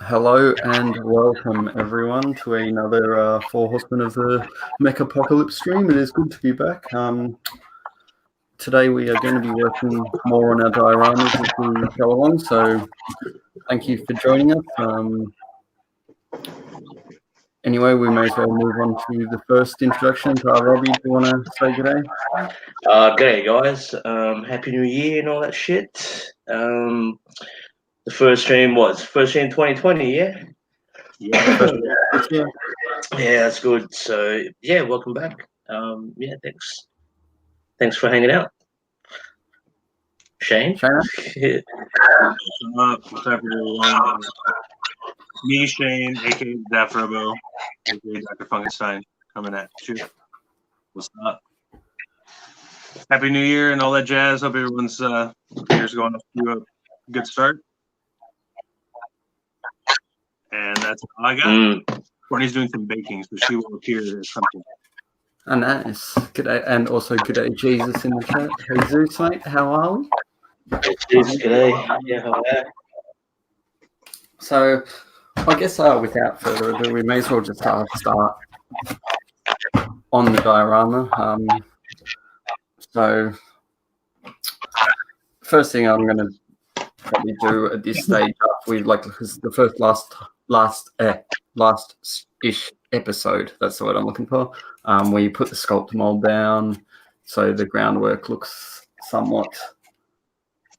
Hello and welcome everyone to another Four Horsemen of the Mech Apocalypse stream. It is good to be back. Today we are going to be working more on our dioramas as we go along, so thank you for joining us. Anyway, we may as well move on to the first introduction. Robbie, do you want to say good day? G'day guys, Happy New Year and all that shit. The first stream 2020, yeah? Yeah. Yeah, that's good. So, yeah, welcome back. Yeah, thanks. Thanks for hanging out. Shane? Shane? What's up, everyone? Me, Shane, aka Daft Robo, aka Dr. Funkenstein, coming at you. What's up? Happy New Year and all that jazz. Hope everyone's year's going off to a good start. And that's all I got. Courtney's doing some baking, so she will appear at something. Oh, nice. G'day, and also g'day Jesus in the chat. Hey Zeus, mate, how are we? G'day. Yeah, how are you? So, I guess without further ado, we may as well just start on the diorama. So, first thing I'm going to probably do at this stage, because the first last-ish episode, that's the word I'm looking for, where you put the sculpt mold down, so the groundwork looks somewhat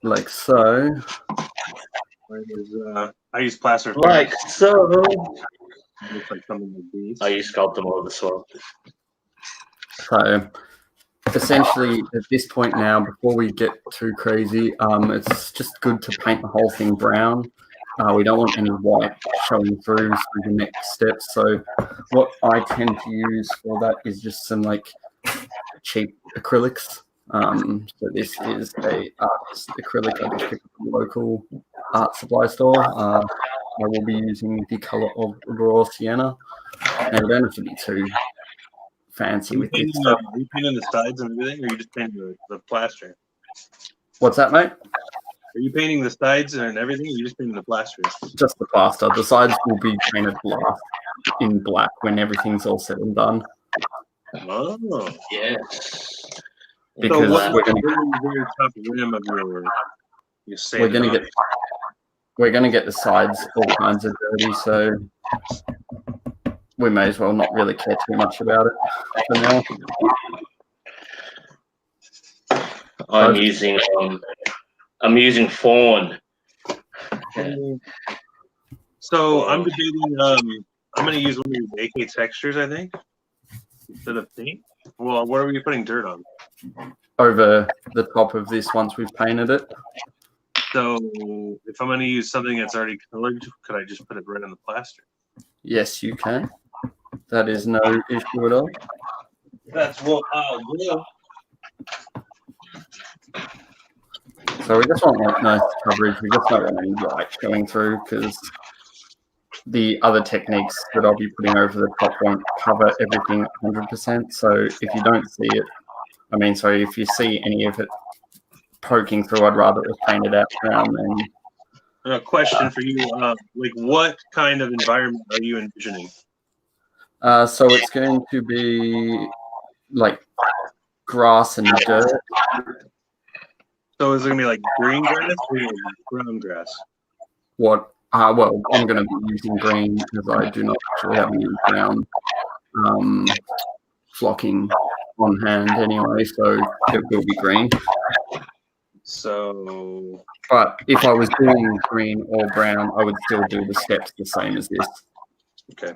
like so. I use plaster. Like so. Looks like something like these. I use sculpt mold as well. So, essentially, at this point now, before we get too crazy, it's just good to paint the whole thing brown. We don't want any white showing through the next steps. So what I tend to use for that is just some cheap acrylics. So this is a artist acrylic I just picked up from a local art supply store. I will be using the color of raw sienna. And it don't have to be too fancy with this stuff. Are you painting the sides and everything, or are you just painting the plaster? What's that, mate? Are you painting the sides and everything, or are you just painting the plaster? Just the plaster. The sides will be painted in black when everything's all said and done. Oh, yeah. Because so we're going to very tough rim of your we're gonna get the sides all kinds of dirty, so we may as well not really care too much about it for now. I'm using fawn. So I'm debating. I'm going to use one of these AK textures, I think, instead of paint. Well, what are we putting dirt on? Over the top of this once we've painted it. So if I'm going to use something that's already colored, could I just put it right on the plaster? Yes, you can. That is no issue at all. That's what I'll do. So we just want nice coverage. We just don't want any light showing through because the other techniques that I'll be putting over the top won't cover everything 100%. So if you don't see it, if you see any of it poking through, I'd rather it was painted out brown than. A question for you: what kind of environment are you envisioning? So it's going to be like grass and dirt. So is it going to be like green grass or brown grass? What? Well, I'm going to be using green because I do not actually have any brown flocking on hand anyway, so it will be green. So, but if I was doing green or brown, I would still do the steps the same as this. Okay.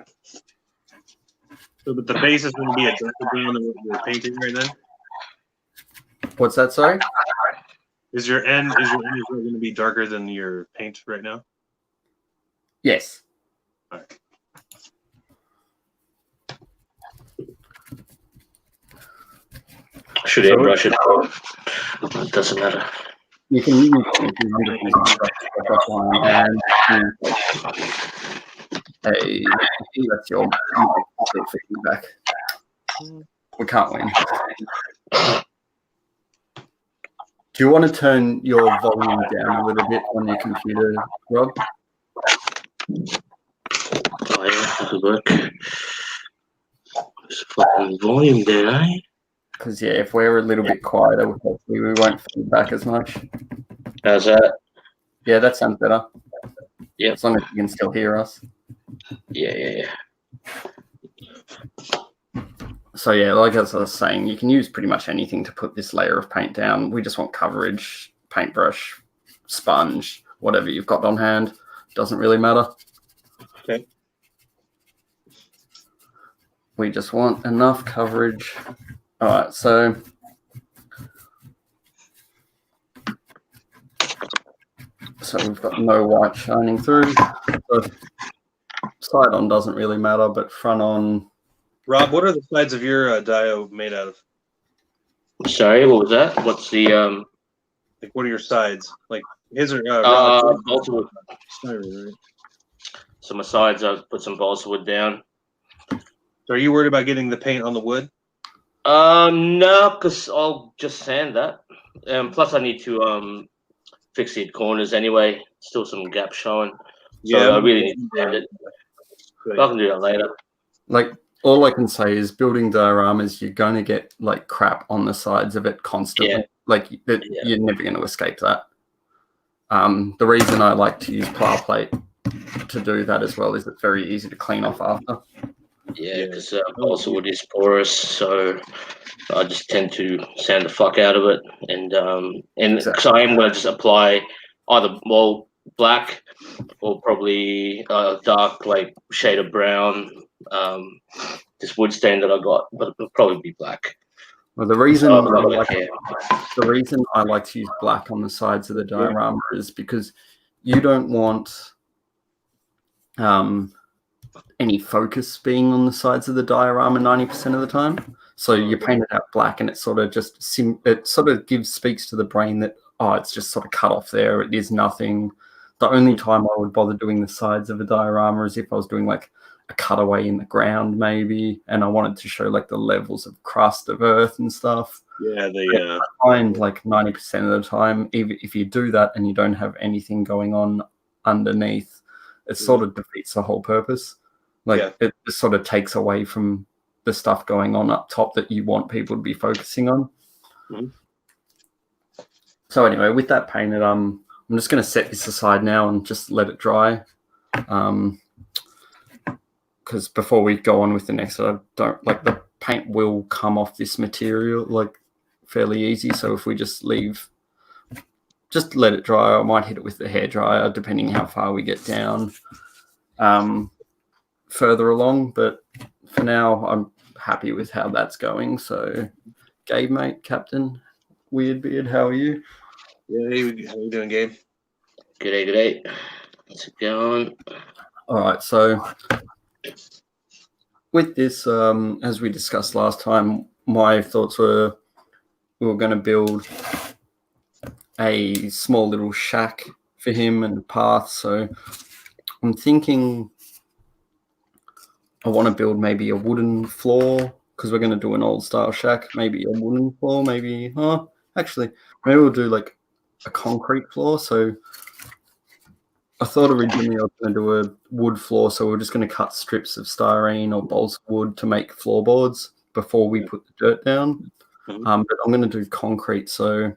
So, but the base is going to be a darker brown than what you're painting right then? What's that, sorry? Is your end going to be darker than your paint right now? Yes. All right. Should I brush it out? It doesn't matter. You can use and that's your feedback. We can't win. Do you want to turn your volume down a little bit on your computer, Rob? Oh yeah, that could work. Just fucking volume there, eh? Because yeah, if we're a little bit quieter, hopefully we won't feedback as much. How's that? Yeah, that sounds better. Yep. As long as you can still hear us. Yeah. So yeah, like as I was saying, you can use pretty much anything to put this layer of paint down. We just want coverage, paintbrush, sponge, whatever you've got on hand. Doesn't really matter. Okay. We just want enough coverage. All right, so we've got no white shining through. So side on doesn't really matter, but front on. Rob, what are the sides of your Dio made out of? Sorry, what was that? What's the Like, what are your sides? Like his are balsa wood. Right? So my sides, I put some balsa wood down. So are you worried about getting the paint on the wood? No, because I'll just sand that. Plus I need to fix the corners anyway. Still some gaps showing. So Yeah, I really need to sand it. But I can do that later. Like, all I can say is building dioramas, you're going to get like crap on the sides of it constantly. Yeah. Like you're never going to escape that. The reason I like to use plow plate to do that as well is it's very easy to clean off after. Yeah, because balsa wood is porous, so I just tend to sand the fuck out of it, and Exactly. so I am going to just apply either black or probably dark like shade of brown. This wood stain that I got, but it'll probably be black. Well, the reason So, the reason I like to use black on the sides of the diorama is because you don't want any focus being on the sides of the diorama 90% of the time. So you paint it out black, and it sort of just speaks to the brain that it's just sort of cut off there. It is nothing. The only time I would bother doing the sides of a diorama is if I was doing like a cutaway in the ground maybe, and I wanted to show like the levels of crust of earth and stuff. Yeah, I find like 90% of the time, even if you do that and you don't have anything going on underneath, it sort of defeats the whole purpose. Like it just sort of takes away from the stuff going on up top that you want people to be focusing on. So anyway, with that painted, I'm just going to set this aside now and just let it dry. Because before we go on with the next, I don't like the paint will come off this material like fairly easy. So if we just let it dry, I might hit it with the hairdryer depending how far we get down further along. But for now, I'm happy with how that's going. So, Gabe, mate, Captain Weirdbeard, how are you? Yeah, how you doing, Gabe? G'day. How's it going? All right, so with this, as we discussed last time, my thoughts were we were going to build a small little shack for him and a path. So I'm thinking I want to build maybe a wooden floor because we're going to do an old style shack. Maybe a wooden floor, maybe maybe we'll do like a concrete floor. So I thought originally I was going to do a wood floor, so we're just going to cut strips of styrene or balsa wood to make floorboards before we put the dirt down. But I'm going to do concrete. So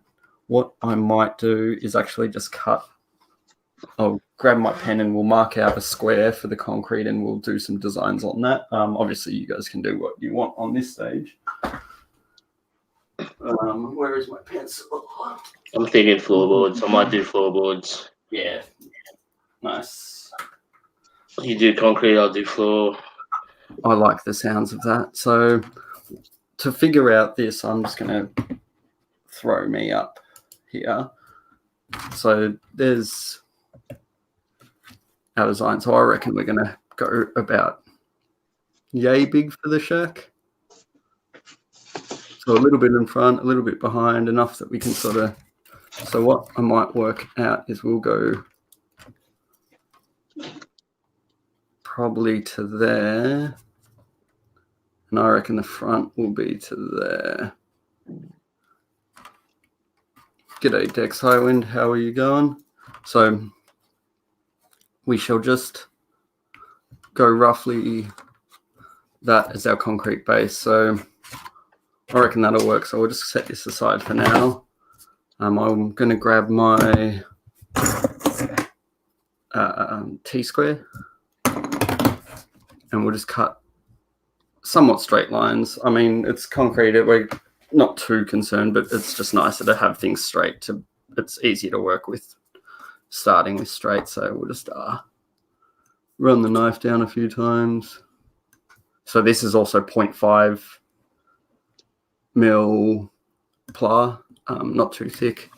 what I might do is actually just I'll grab my pen and we'll mark out a square for the concrete and we'll do some designs on that. Obviously, you guys can do what you want on this stage. Where is my pencil? I'm thinking floorboards. I might do floorboards. Yeah. Nice. You do concrete, I'll do floor. I like the sounds of that. So to figure out this, I'm just going to throw me up here. So there's our design. So I reckon we're going to go about yay big for the shack. So a little bit in front, a little bit behind, enough that we can sort of... So what I might work out is we'll go probably to there. And I reckon the front will be to there. G'day, Dex Highwind. How are you going? So we shall just go roughly that as our concrete base. So I reckon that'll work. So we'll just set this aside for now. I'm going to grab my T-square, and we'll just cut somewhat straight lines. I mean, it's concrete. We're not too concerned, but it's just nicer to have things straight. It's easier to work with starting with straight. So we'll just run the knife down a few times. So this is also 0.5 mil pla, not too thick.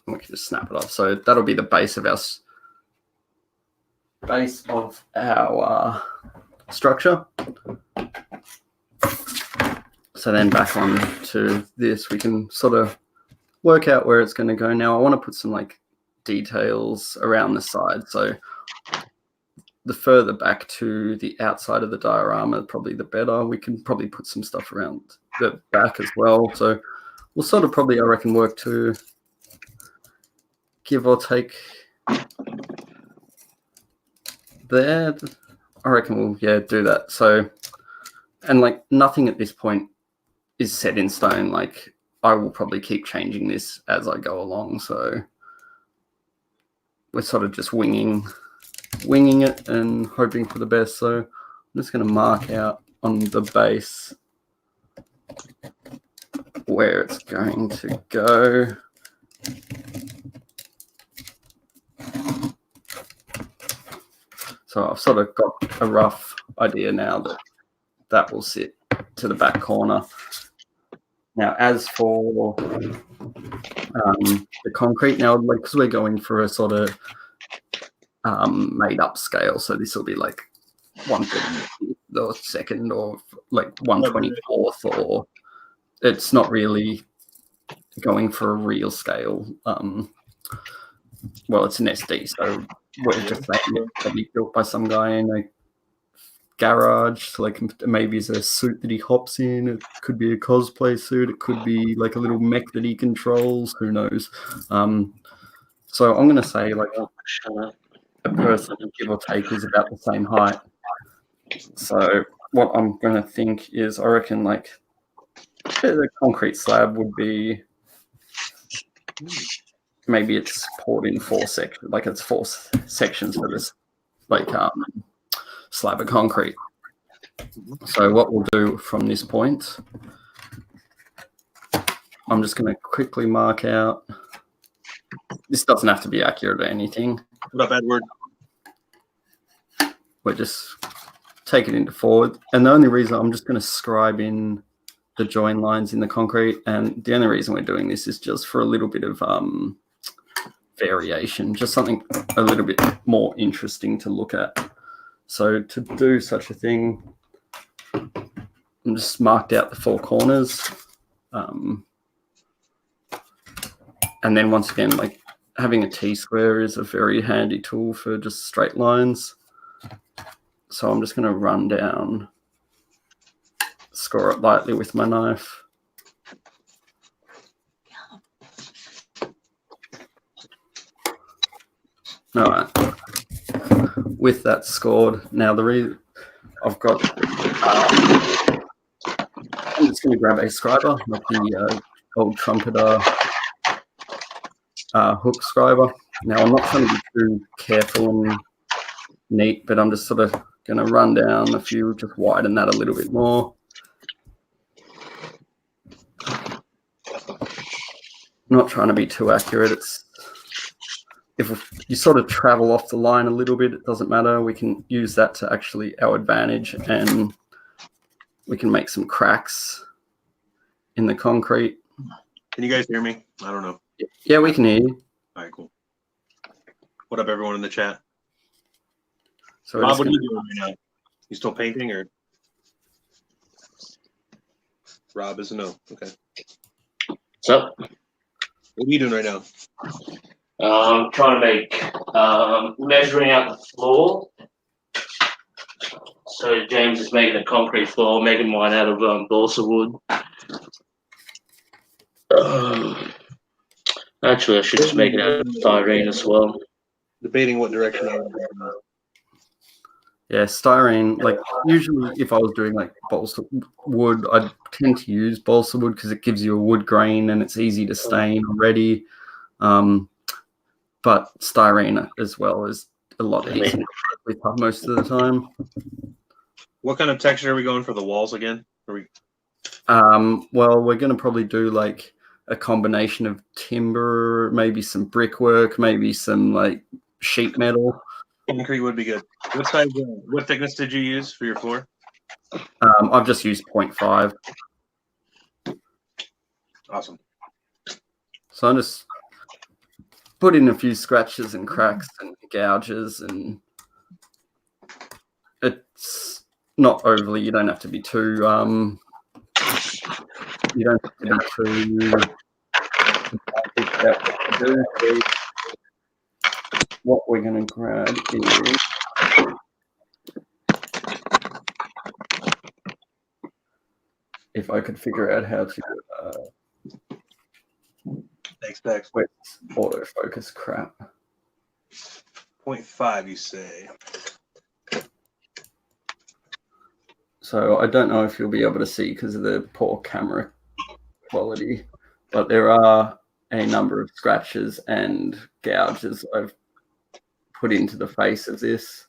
We can just snap it off. So that'll be the base of our structure. So then back on to this, we can sort of work out where it's going to go. Now I want to put some like details around the side. So the further back to the outside of the diorama, probably the better. We can probably put some stuff around the back as well. So we'll sort of probably, I reckon, work to give or take there. I reckon we'll, do that. So, and like nothing at this point is set in stone. Like I will probably keep changing this as I go along. So we're sort of just winging it and hoping for the best. So I'm just going to mark out on the base where it's going to go. So I've sort of got a rough idea now that will sit to the back corner. Now, as for the concrete, now because we're going for a sort of made up scale, so this will be like 1/30 or second or like 1/24th, or it's not really going for a real scale. Well, it's an SD, so we're just saying it's probably built by some guy in a garage. So like maybe it's a suit that he hops in. It could be a cosplay suit. It could be like a little mech that he controls. Who knows? So I'm going to say like a person, give or take, is about the same height. So what I'm going to think is, I reckon like the concrete slab would be, maybe it's poured in 4 sections, like it's 4 sections for this like slab of concrete. So what we'll do from this point, I'm just going to quickly mark out. This doesn't have to be accurate or anything. What up, Edward? We're just taking it into forward. And the only reason I'm just going to scribe in the join lines in the concrete, and the only reason we're doing this is just for a little bit of variation, just something a little bit more interesting to look at. So to do such a thing, I'm just marked out the 4 corners. And then once again, like having a T-square is a very handy tool for just straight lines. So I'm just going to run down, score it lightly with my knife. All right. With that scored, now I've got, I'm just going to grab a scriber, like the old trumpeter hook scriber. Now I'm not trying to be too careful and neat, but I'm just sort of going to run down a few, just widen that a little bit more. Not trying to be too accurate. It's, if you sort of travel off the line a little bit, it doesn't matter. We can use that to actually our advantage, and we can make some cracks in the concrete. Can you guys hear me? I don't know. Yeah, we can hear you. All right, cool. What up, everyone in the chat? So Rob, what are you doing right now? You still painting, or? Rob is a no. Okay. So, what are you doing right now? I'm trying to make measuring out the floor So James is making a concrete floor, making mine out of balsa wood. Actually, I should just make it out of styrene as well. Debating what direction I would go. Yeah, styrene, like usually if I was doing like balsa wood, I'd tend to use balsa wood because it gives you a wood grain and it's easy to stain already. But styrene as well is a lot easier to work with most of the time. What kind of texture are we going for the walls again? Well, we're going to probably do like a combination of timber, maybe some brickwork, maybe some like sheet metal. Concrete would be good. What size? What thickness did you use for your floor? I've just used 0.5. Awesome. So I'm just put in a few scratches and cracks and gouges, and it's not overly. You don't have to be too. You don't have to be too. What we're going to grab is if I could figure out how to. Thanks. Wait, autofocus crap. 0.5, you say? So I don't know if you'll be able to see because of the poor camera quality, but there are a number of scratches and gouges I've put into the face of this.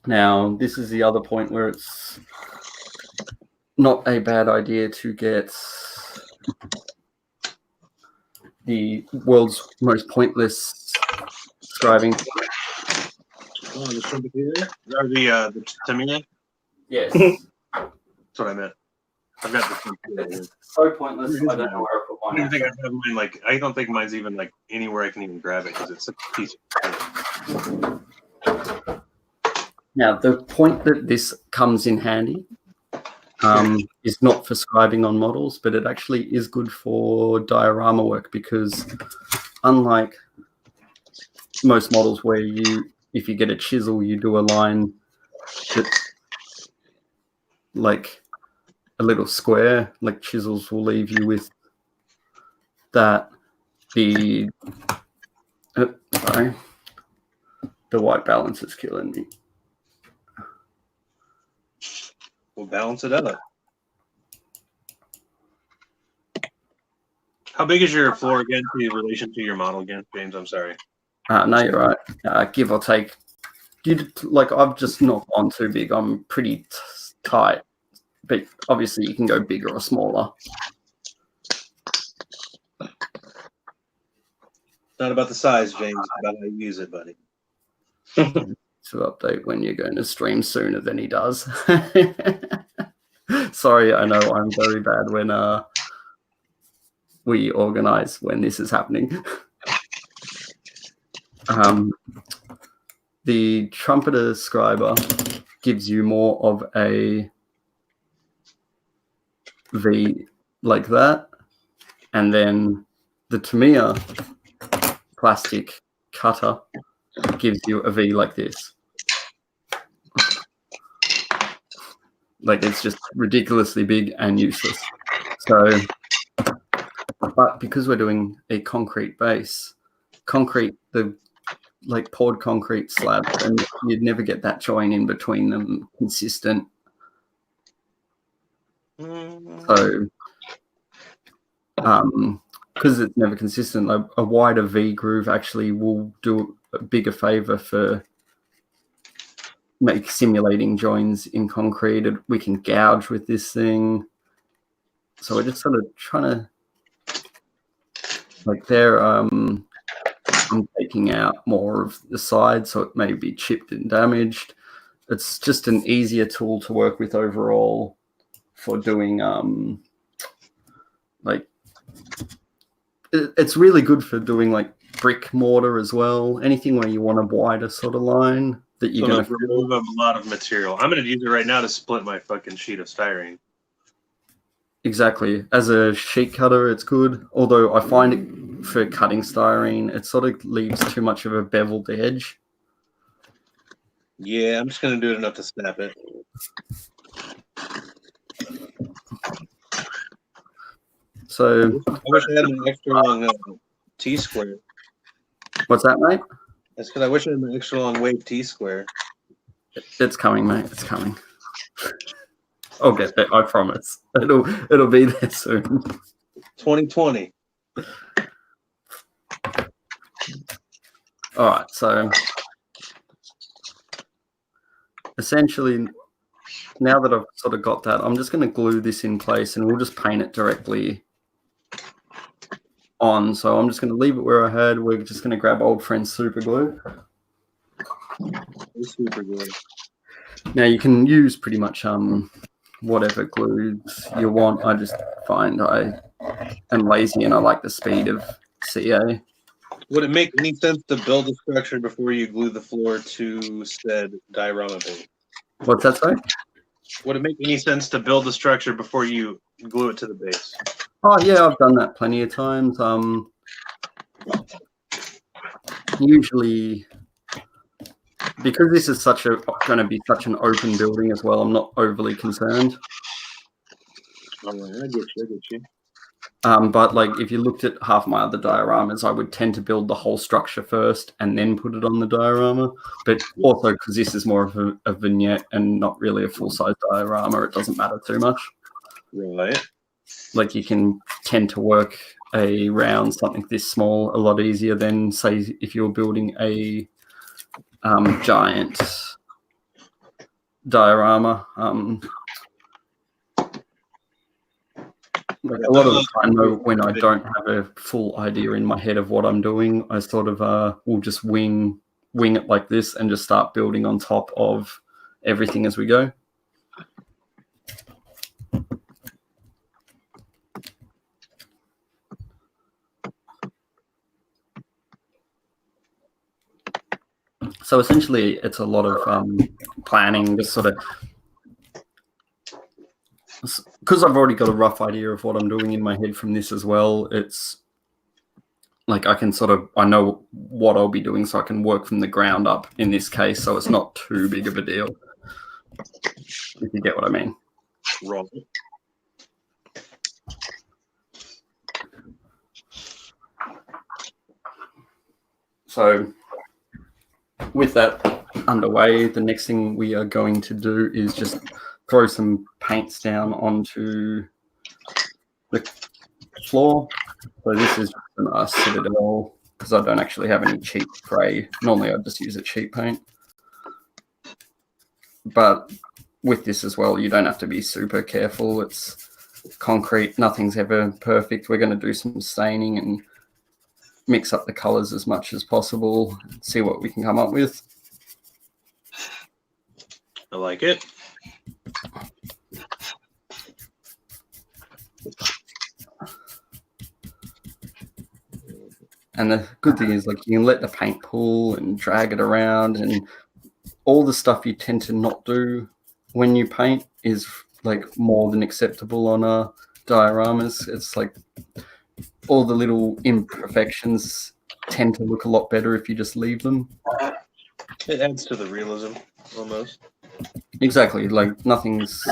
Now, this is the other point where it's not a bad idea to get the world's most pointless scribing. Oh, the Trumpeteer? Or the Tamiya? Yes. That's what I meant. I've got the Trumpeteer. It's so pointless. I don't know where I put mine. I don't think I have mine. Like, I don't think mine's even like anywhere I can even grab it because it's such a piece of. Now, the point that this comes in handy is not for scribing on models, but it actually is good for diorama work because unlike most models where if you get a chisel, you do a line that's like a little square, like chisels will leave you with that. The white balance is killing me. We'll balance it out. How big is your floor again in relation to your model again, James? I'm sorry. No, you're right. Give or take. I've just not gone too big. I'm pretty tight, but obviously you can go bigger or smaller. It's not about the size, James. It's about how you use it, buddy. To update when you're going to stream sooner than he does. Sorry, I know I'm very bad when we organize when this is happening. The trumpeter scriber gives you more of a V like that, and then the Tamiya plastic cutter gives you a V like this. Like it's just ridiculously big and useless. So, but because we're doing a concrete base, the like poured concrete slabs, and you'd never get that join in between them consistent. So, because it's never consistent, a wider V groove actually will do a bigger favor for simulating joins in concrete. We can gouge with this thing. So we're just sort of trying to, like there, I'm taking out more of the side so it may be chipped and damaged. It's just an easier tool to work with overall for doing, like, it's really good for doing like brick mortar as well. Anything where you want a wider sort of line that you're going to remove a lot of material. I'm going to use it right now to split my fucking sheet of styrene. Exactly. As a sheet cutter, it's good. Although I find for cutting styrene. It sort of leaves too much of a beveled edge. Yeah, I'm just gonna do it enough to snap it. So I wish I had an extra long T-square. what's that, mate? That's because I wish I had an extra long wave T-square. It's coming, mate. It's coming. I'll get there. I promise. It'll be there soon. 2020. All right. So essentially, now that I've sort of got that, I'm just going to glue this in place, and we'll just paint it directly on. So I'm just going to leave it where I had. We're just going to grab old friend super glue. Super good. Now you can use pretty much whatever glues you want. I just find I am lazy and I like the speed of CA. Would it make any sense to build a structure before you glue the floor to said diorama base? What's that, sorry? Would it make any sense to build a structure before you glue it to the base? Oh yeah, I've done that plenty of times. Usually, because this is going to be such an open building as well, I'm not overly concerned. All right, I get you. But like, if you looked at half my other dioramas, I would tend to build the whole structure first and then put it on the diorama. But also, because this is more of a vignette and not really a full-size diorama, it doesn't matter too much. Right. Like, you can tend to work around something this small a lot easier than, say, if you're building a giant diorama. Like, a lot of the time, though, when I don't have a full idea in my head of what I'm doing, I sort of will just wing it like this and just start building on top of everything as we go. So essentially, it's a lot of planning, just sort of, because I've already got a rough idea of what I'm doing in my head from this as well. It's like I know what I'll be doing, so I can work from the ground up in this case, so it's not too big of a deal, if you get what I mean. Wrong. So with that underway, the next thing we are going to do is just throw some paints down onto the floor. So this is a Citadel, because I don't actually have any cheap spray. Normally I'd just use a cheap paint. But with this as well, you don't have to be super careful. It's concrete. Nothing's ever perfect. We're going to do some staining and mix up the colors as much as possible, see what we can come up with. I like it. And the good thing is, like, you can let the paint pool and drag it around, and all the stuff you tend to not do when you paint is like more than acceptable on dioramas. It's like all the little imperfections tend to look a lot better if you just leave them. It adds to the realism, almost. Exactly. Like, nothing's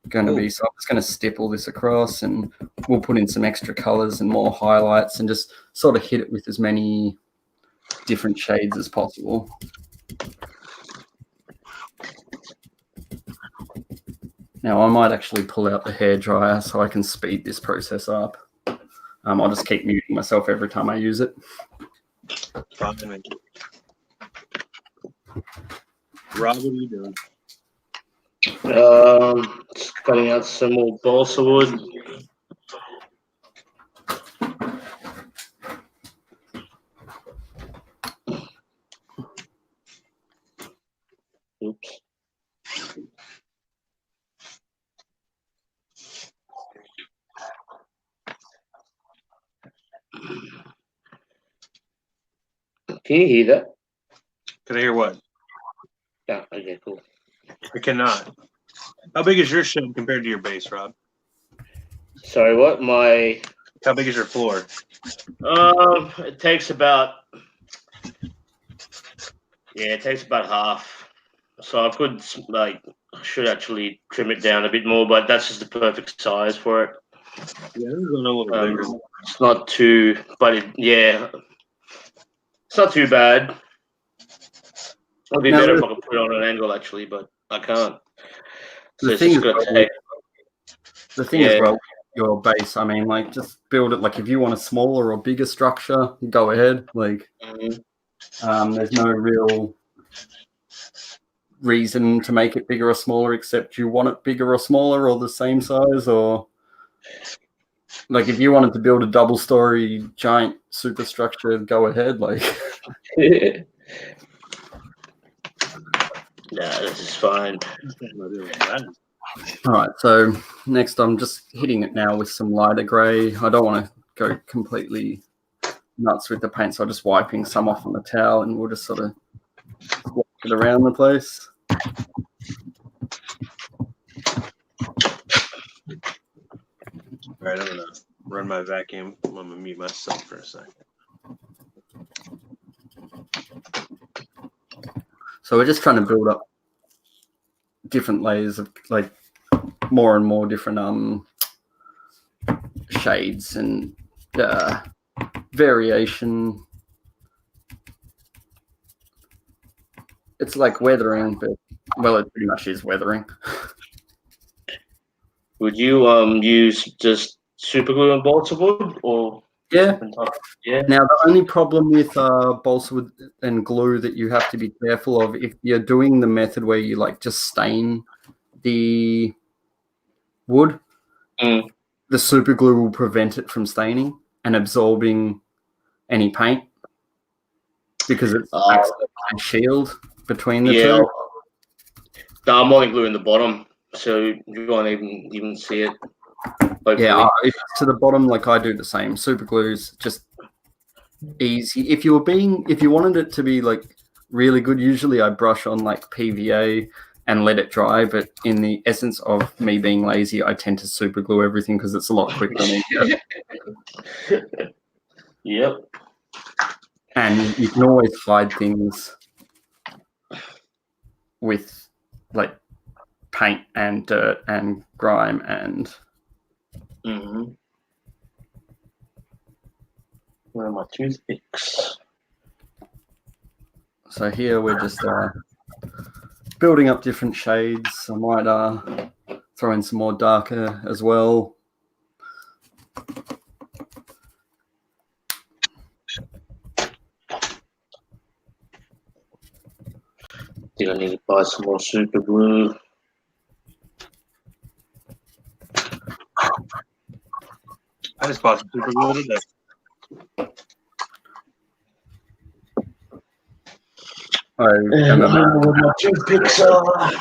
going to be, so I'm just going to stipple this across, and we'll put in some extra colors and more highlights and just sort of hit it with as many different shades as possible. Now, I might actually pull out the hairdryer so I can speed this process up. I'll just keep muting myself every time I use it. Rob, what are you doing? Just cutting out some more balsa wood. Oops. Can you hear that? Can I hear what? Yeah, okay, cool. I cannot. How big is your shed compared to your base, Rob? Sorry, what? My How big is your floor? It takes about half. So I could should actually trim it down a bit more, but that's just the perfect size for it. Yeah, this is a little bigger. It's not too, but it's not too bad. It'd be better if I could put it on an angle, actually, but I can't. So The thing is, yeah. well, your base. I mean, like, just build it. Like, if you want a smaller or bigger structure, go ahead. Like, there's no real reason to make it bigger or smaller, except you want it bigger or smaller or the same size, or like if you wanted to build a double-story giant superstructure, go ahead. Like, yeah, this is fine. All right, so next I'm just hitting it now with some lighter grey. I don't want to go completely nuts with the paint, so I'm just wiping some off on the towel, and we'll just sort of walk it around the place. All right, I'm gonna run my vacuum. I'm gonna mute myself for a second. So we're just trying to build up different layers of like more and more different shades and variation. It's like weathering, but well, it pretty much is weathering. Would you use just super glue and balsa wood, or Yeah. Yeah. Now the only problem with balsa wood and glue that you have to be careful of, if you're doing the method where you like just stain the wood, the super glue will prevent it from staining and absorbing any paint because it's acts like a shield between the two. No, I'm only gluing the bottom, so you won't even see it. Hopefully. Yeah, if it's to the bottom, like I do the same. Super glue's just easy. If you wanted it to be like really good, usually I brush on like PVA and let it dry, but in the essence of me being lazy, I tend to super glue everything because it's a lot quicker and easier. Yep. And you can always hide things with like paint and dirt and grime and Where are my toothpicks? So here we're just building up different shades. I might throw in some more darker as well. Think I need to buy some more super glue. I just bought some super glue today. I don't know where my toothpicks are.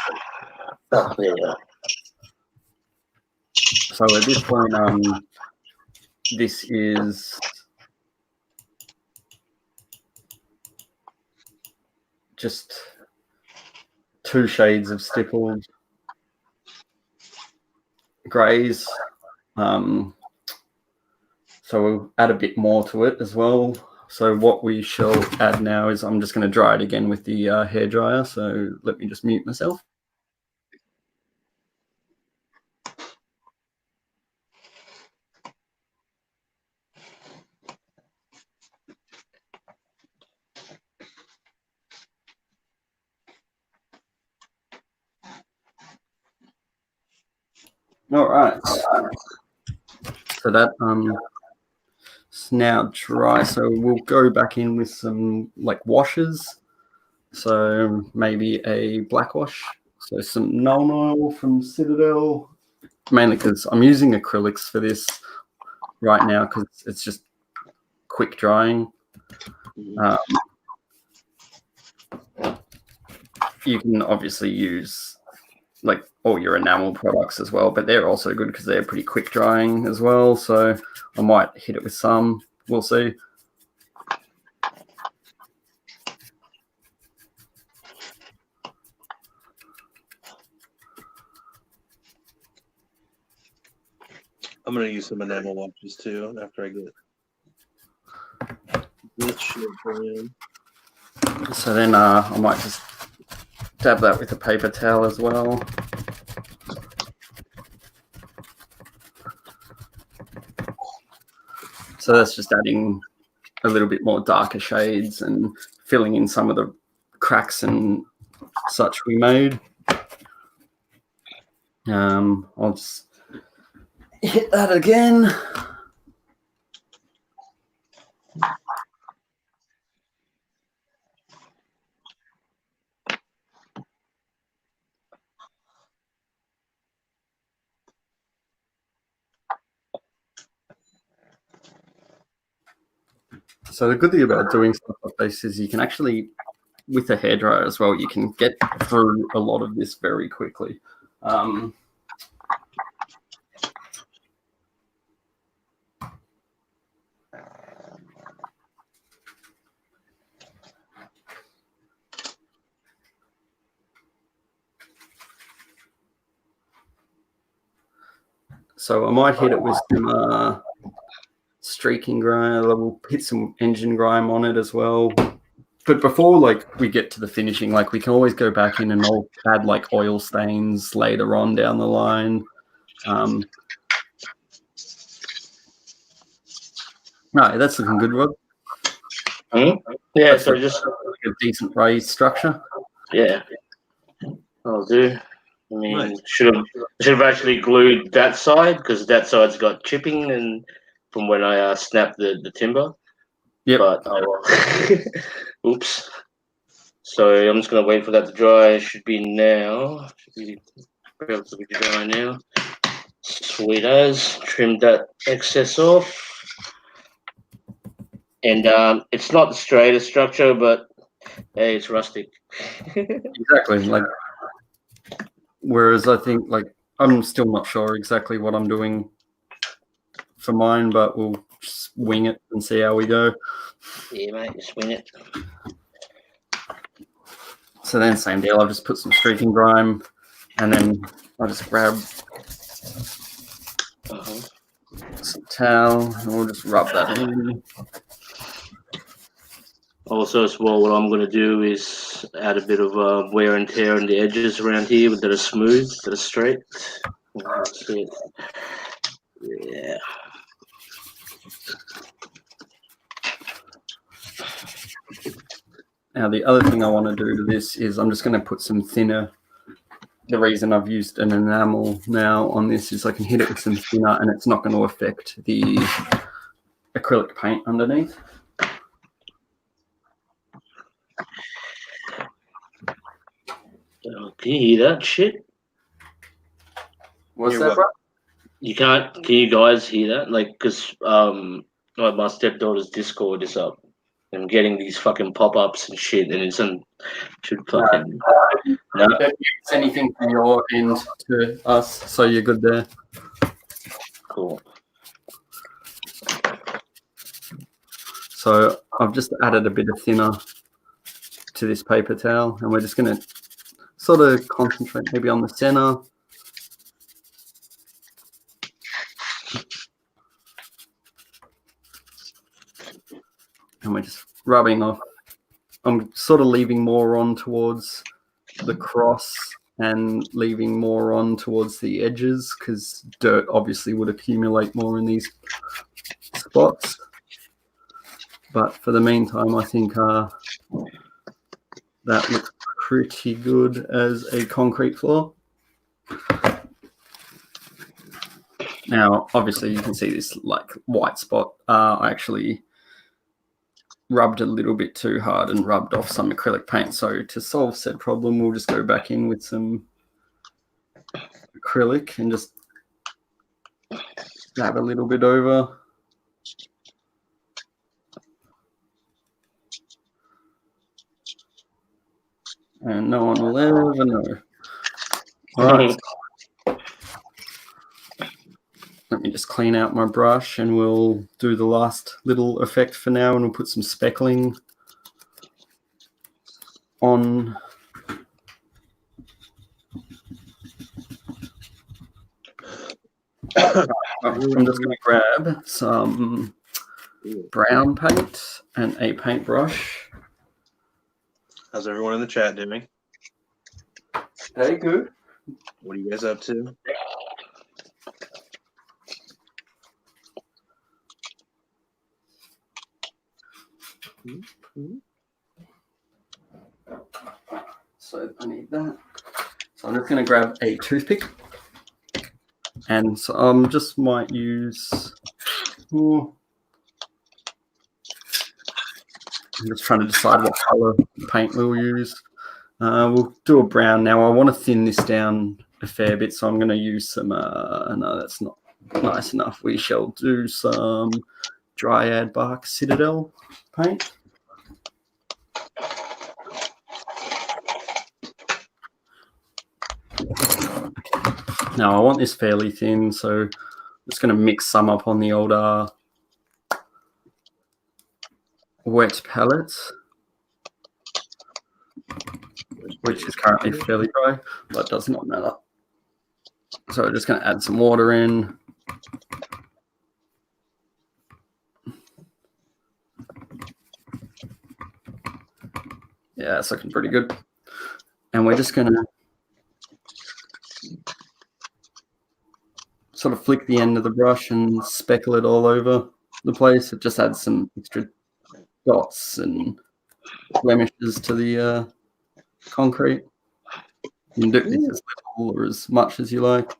Oh, there you go. So at this point, this is just 2 shades of stippled greys. So we'll add a bit more to it as well. So what we shall add now is I'm just going to dry it again with the hairdryer. So let me just mute myself. All right. So that it's now dry. So we'll go back in with some like washes. So maybe a black wash. So some Nuln Oil from Citadel, mainly because I'm using acrylics for this right now because it's just quick drying. You can obviously use like all your enamel products as well, but they're also good because they're pretty quick drying as well. So I might hit it with some. We'll see. I'm gonna use some enamel washes too after I get this shit done. So then I might just dab that with a paper towel as well. So that's just adding a little bit more darker shades and filling in some of the cracks and such we made. I'll just hit that again. So the good thing about doing stuff like this is you can actually, with a hairdryer as well, you can get through a lot of this very quickly. So I might hit it with some streaking grime. We'll hit some engine grime on it as well. But before we get to the finishing, we can always go back in and I'll add oil stains later on down the line. No, that's looking good, Rod. Yeah, that's so just a decent raised structure. Yeah, I'll do. I mean, Nice. should have actually glued that side because that side's got chipping and from when I snapped the timber. Yep. But oops. So I'm just gonna wait for that to dry. It should be now. Should be relatively dry now. Sweet as. Trimmed that excess off. And it's not the straightest structure, but hey, it's rustic. Exactly. Whereas I think I'm still not sure exactly what I'm doing for mine, but we'll just wing it and see how we go. Yeah, mate, just wing it. So then same deal. I'll just put some streaking grime and then I'll just grab some towel and we'll just rub that in. Also, as well, what I'm going to do is add a bit of wear and tear on the edges around here that are smooth, that are straight. That's it. Yeah. Now, the other thing I want to do to this is I'm just going to put some thinner. The reason I've used an enamel now on this is I can hit it with some thinner and it's not going to affect the acrylic paint underneath. Can you hear that shit? What's that, bro? You can't. Can you guys hear that? Because my stepdaughter's Discord is up. I'm getting these fucking pop-ups and shit, and it's should fucking no. Don't use anything from your end to us, so you're good there. Cool. So I've just added a bit of thinner to this paper towel, and we're just going to sort of concentrate maybe on the center. And we're just rubbing off. I'm sort of leaving more on towards the cross and leaving more on towards the edges because dirt obviously would accumulate more in these spots. But for the meantime, I think that looks pretty good as a concrete floor. Now, obviously, you can see this white spot. I actually rubbed a little bit too hard and rubbed off some acrylic paint. So to solve said problem, we'll just go back in with some acrylic and just dab a little bit over. And no one will ever know. All right. Let me just clean out my brush and we'll do the last little effect for now and we'll put some speckling on. I'm just going to grab some brown paint and a paintbrush. How's everyone in the chat doing? Hey, good. What are you guys up to? So I need that. So I'm just going to grab a toothpick. And so I just might use... I'm just trying to decide what color paint we'll use. We'll do a brown now. I want to thin this down a fair bit, so I'm going to use some... no, that's not nice enough. We shall do some Dryad Bark Citadel paint. Now I want this fairly thin, so I'm just going to mix some up on the older wet palettes, which is currently fairly dry, but does not matter. So I'm just going to add some water in. Yeah, it's looking pretty good. And we're just going to sort of flick the end of the brush and speckle it all over the place. It just adds some extra dots and blemishes to the concrete. You can do this as little or as much as you like.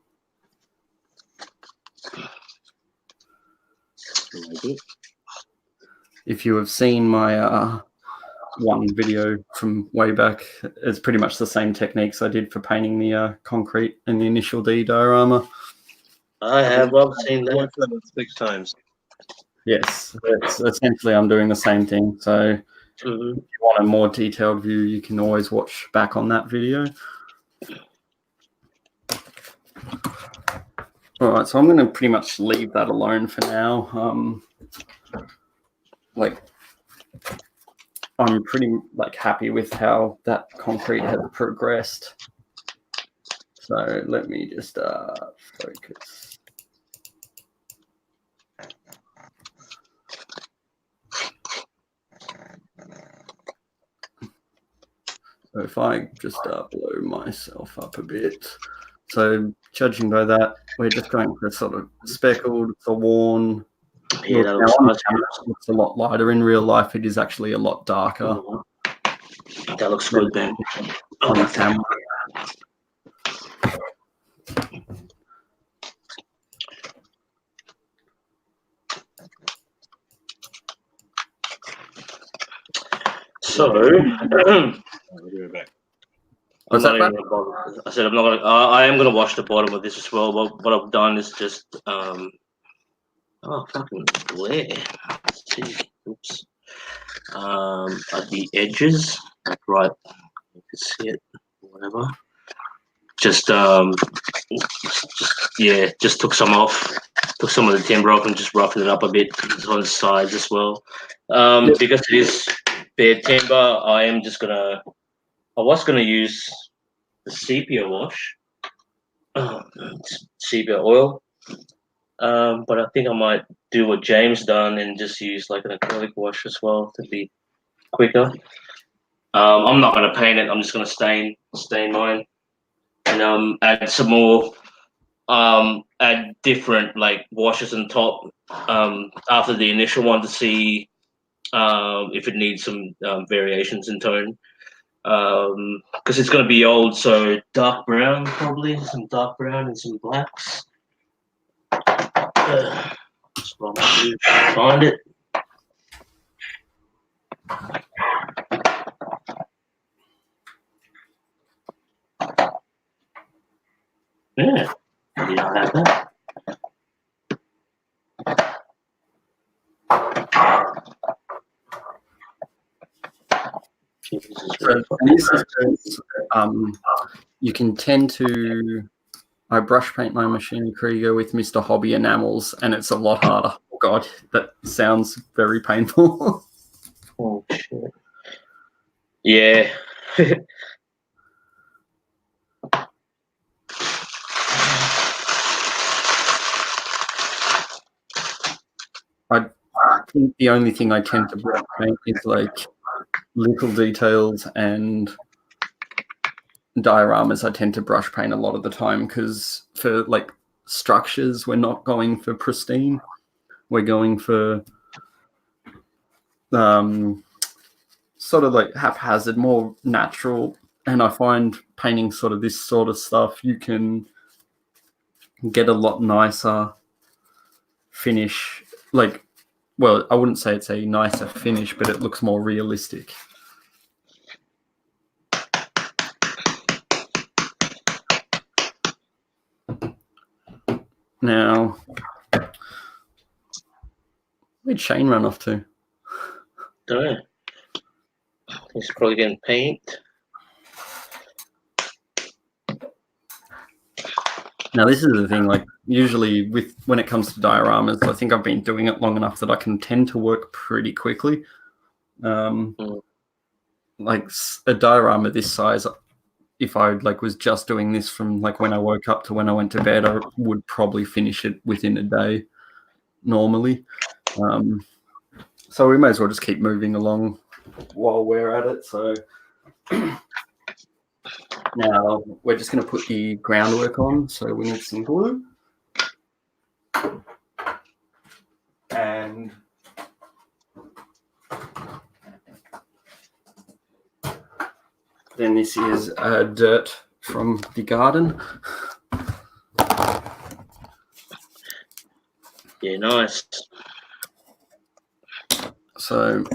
If you have seen my one video from way back, it's pretty much the same techniques I did for painting the concrete in the initial D diorama. I have. I've seen that. I've done it 6 times. Yes, it's essentially I'm doing the same thing. So if you want a more detailed view, you can always watch back on that video. All right, so I'm going to pretty much leave that alone for now. I'm pretty happy with how that concrete has progressed. So let me just focus. So if I just blow myself up a bit. So judging by that, we're just going for sort of speckled, the worn. Yeah, that looks nice. It's a lot lighter. In real life, it is actually a lot darker. That looks good, then. On the camera. So, I'll be right back. I'm not even gonna bother. I said I'm not gonna. I am gonna wash the bottom of this as well. But what I've done is just oh, fucking glare. Let's see. Oops. At the edges, right? You can see it. Whatever. Just took some off. Took some of the timber off and just roughened it up a bit on the sides as well. Because it is bare timber, I was gonna use the sepia wash, sepia oil. But I think I might do what James done and just use like an acrylic wash as well to be quicker. I'm not gonna paint it. I'm just gonna stain mine and add some more. Add different washes on top after the initial one to see if it needs some variations in tone. Because it's going to be old, so dark brown probably, some dark brown and some blacks. Just find it. Yeah, you don't have that. So this is, you can tend to. I brush paint my machine Krieger with Mr. Hobby enamels, and it's a lot harder. Oh God, that sounds very painful. Oh shit! Yeah. I think the only thing I tend to brush paint is like little details and dioramas. I tend to brush paint a lot of the time because for like structures, we're not going for pristine. We're going for sort of like haphazard, more natural. And I find painting sort of this sort of stuff, you can get a lot nicer finish. Like, well, I wouldn't say it's a nicer finish, but it looks more realistic. Now, where'd Shane run off to? Don't know. He's probably getting paint. Now, this is the thing, like, usually when it comes to dioramas, I think I've been doing it long enough that I can tend to work pretty quickly. Like, a diorama this size, if I like was just doing this from like when I woke up to when I went to bed, I would probably finish it within a day normally. So we may as well just keep moving along while we're at it. So now we're just going to put the groundwork on. So we need some glue. And then this is dirt from the garden. Yeah, nice. So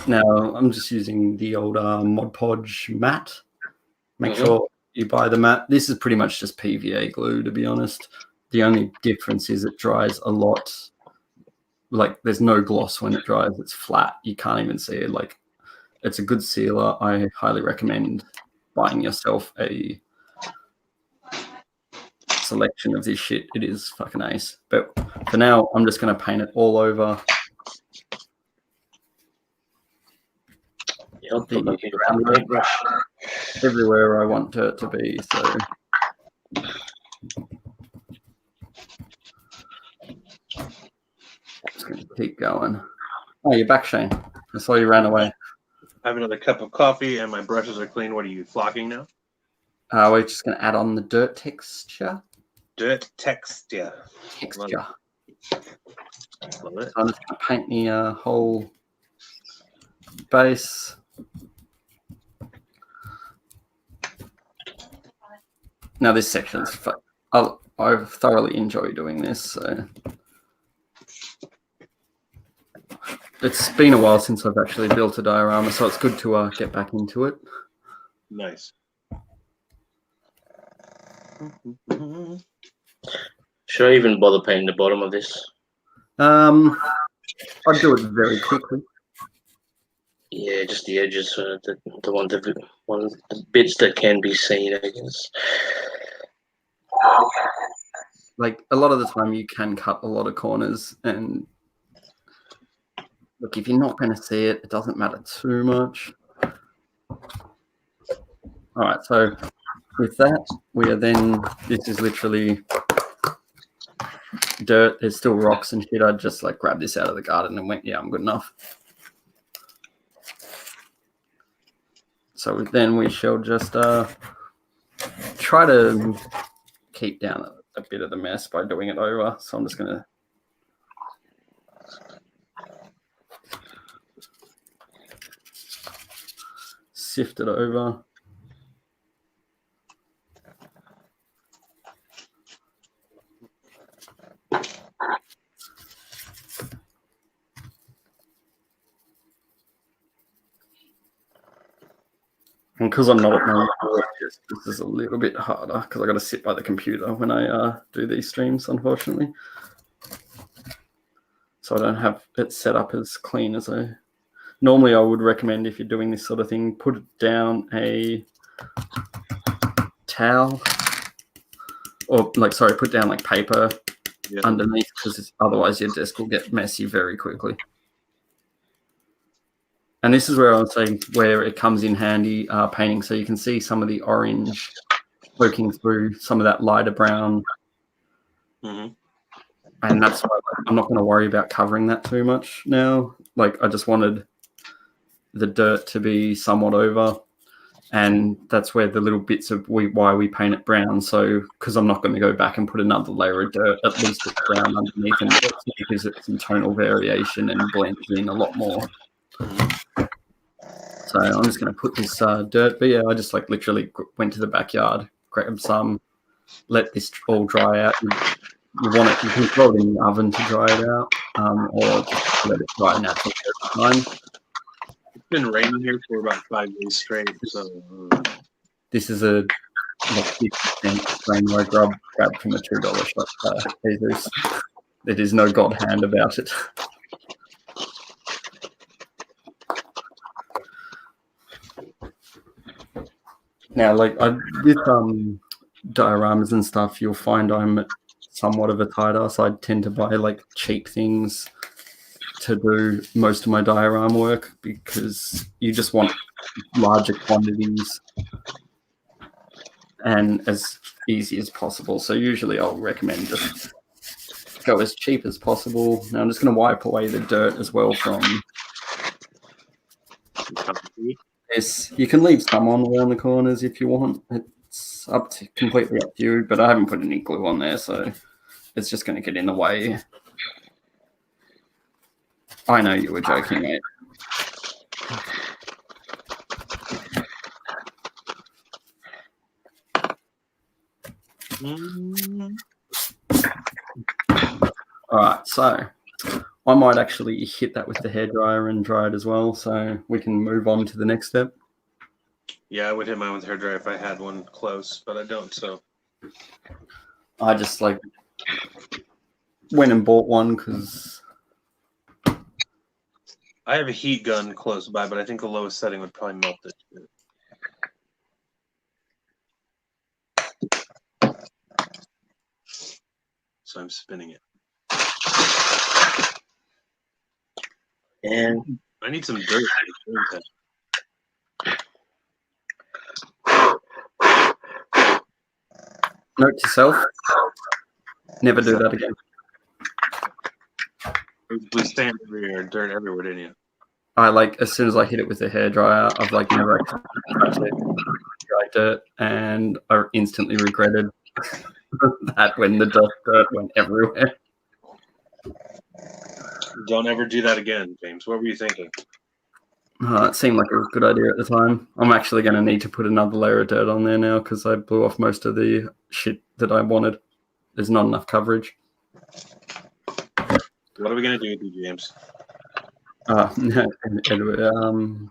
now I'm just using the old Mod Podge mat. Make sure you buy the mat. This is pretty much just PVA glue, to be honest. The only difference is it dries a lot. Like, there's no gloss when it dries. It's flat. You can't even see it. Like, it's a good sealer. I highly recommend buying yourself a selection of this shit. It is fucking ace. But for now, I'm just going to paint it all over. Everywhere I want it to be. So just going to keep going. Oh, you're back, Shane. I saw you ran away. I have another cup of coffee and my brushes are clean. What are you flocking now? We're just going to add on the dirt texture. Dirt texture. Texture. Love it. So I'm just going to paint the whole base. Now this section's fun. I've thoroughly enjoyed doing this. So it's been a while since I've actually built a diorama, so it's good to get back into it. Nice. Should I even bother painting the bottom of this? I'd do it very quickly. Yeah, just the edges, the bits that can be seen, I guess. Like, a lot of the time you can cut a lot of corners, and look, if you're not going to see it, it doesn't matter too much. All right, so with that, we are then, this is literally dirt. There's still rocks and shit. I just like grabbed this out of the garden and went, yeah, I'm good enough. So then we shall just try to keep down a bit of the mess by doing it over. So I'm just going to sift it over. And because I'm not at my work, this is a little bit harder because I got to sit by the computer when I do these streams, unfortunately. So I don't have it set up as clean as I... Normally I would recommend, if you're doing this sort of thing, put it down a towel. Or, like, sorry, put down, like, paper underneath, because otherwise your desk will get messy very quickly. And this is where I was saying where it comes in handy painting. So you can see some of the orange poking through some of that lighter brown. And that's why I'm not going to worry about covering that too much now. Like, I just wanted the dirt to be somewhat over, and that's where the little bits of why we paint it brown. So, because I'm not going to go back and put another layer of dirt, at least it's brown underneath, and it gives it some tonal variation and blends in a lot more. So I'm just going to put this dirt. But yeah, I just like literally went to the backyard, grabbed some, let this all dry out. You want it, you can throw it in the oven to dry it out, or just let it dry naturally over time. It's been raining here for about 5 days straight, so this is a like 50-cent rainbow grub grabbed from a $2 shop. There is no god hand about it. Now, like with dioramas and stuff, you'll find I'm somewhat of a tight ass. I tend to buy like cheap things to do most of my diorama work because you just want larger quantities and as easy as possible. So usually I'll recommend just go as cheap as possible. Now I'm just going to wipe away the dirt as well from this. You can leave some on around the corners if you want. It's completely up to you, but I haven't put any glue on there, so it's just going to get in the way. I know you were joking, mate. All right, so I might actually hit that with the hairdryer and dry it as well, so we can move on to the next step. Yeah, I would hit mine with hairdryer if I had one close, but I don't, so. I just like went and bought one because I have a heat gun close by, but I think the lowest setting would probably melt it. So I'm spinning it. And I need some dirt. note to self, never do that again. We stand everywhere, dirt everywhere, didn't you? I like as soon as I hit it with the hairdryer, I've like never actually touched it, dry dirt, and I instantly regretted that when the dirt went everywhere. Don't ever do that again, James. What were you thinking? It seemed like it was a good idea at the time. I'm actually going to need to put another layer of dirt on there now because I blew off most of the shit that I wanted. There's not enough coverage. What are we going to do with you, James?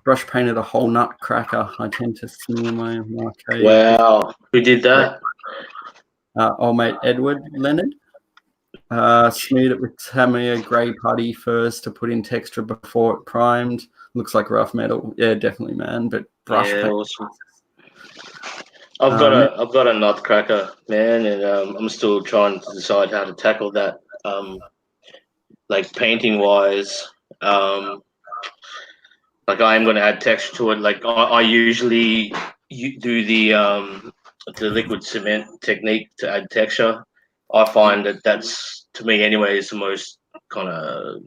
Brush painted a whole nutcracker. I tend to smear my marquee. wow, who did that? Old mate Edward Leonard. Smeared it with Tamiya grey putty first to put in texture before it primed. Looks like rough metal. Yeah, definitely, man. But brush paint. Awesome. I've got a nutcracker, man, and I'm still trying to decide how to tackle that. Like painting wise, like I am going to add texture to it. Like I usually do the liquid cement technique to add texture. I find that's, to me anyway, is the most kind of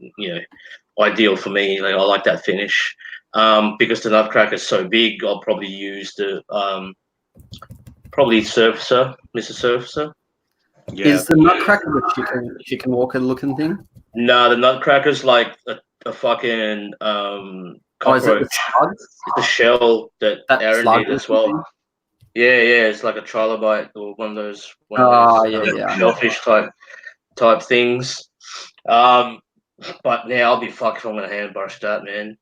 ideal for me. Like I like that finish. Because the nutcracker is so big, I'll probably use the Surfacer, Mr. Surfacer. Yeah. Is the nutcracker the chicken walker looking thing? No, the nutcracker's like a fucking cockroach. Is it the slug? It's the shell that Aaron slug did as well. thing? Yeah, it's like a trilobite or one of those Yeah. shellfish type things. But yeah, I'll be fucked if I'm gonna hand brush that, man.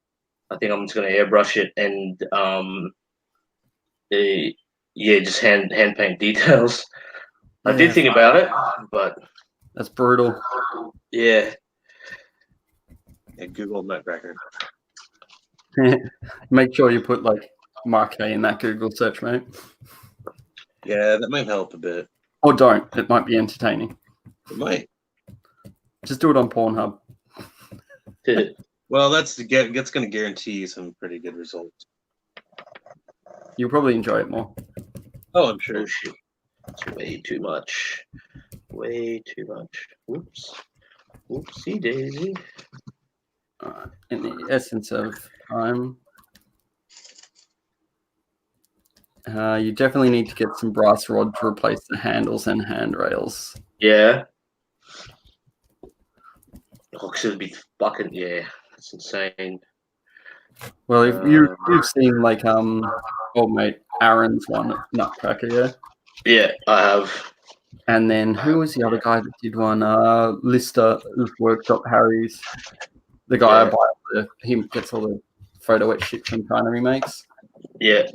I think I'm just gonna airbrush it and just hand paint details. I did think about it, but that's brutal. Yeah. Google nutcracker. Make sure you put like marquee in that Google search, mate. Yeah, that might help a bit. Or don't. It might be entertaining. It might. Just do it on Pornhub. Well, that's going to guarantee some pretty good results. You'll probably enjoy it more. Oh, I'm sure. Oh, shit. It's way too much. Way too much. Whoops. Oopsie daisy. In the essence of time, you definitely need to get some brass rod to replace the handles and handrails. Yeah. Oh, 'cause it'd be fucking, yeah. That's insane. Well, if you've seen like old mate Aaron's one at Nutcracker, yeah? Yeah, I have. And then who was the other guy that did one? Lister of Workshop Harry's. The guy I buy he gets all the photo etch shit from China remakes. Yeah.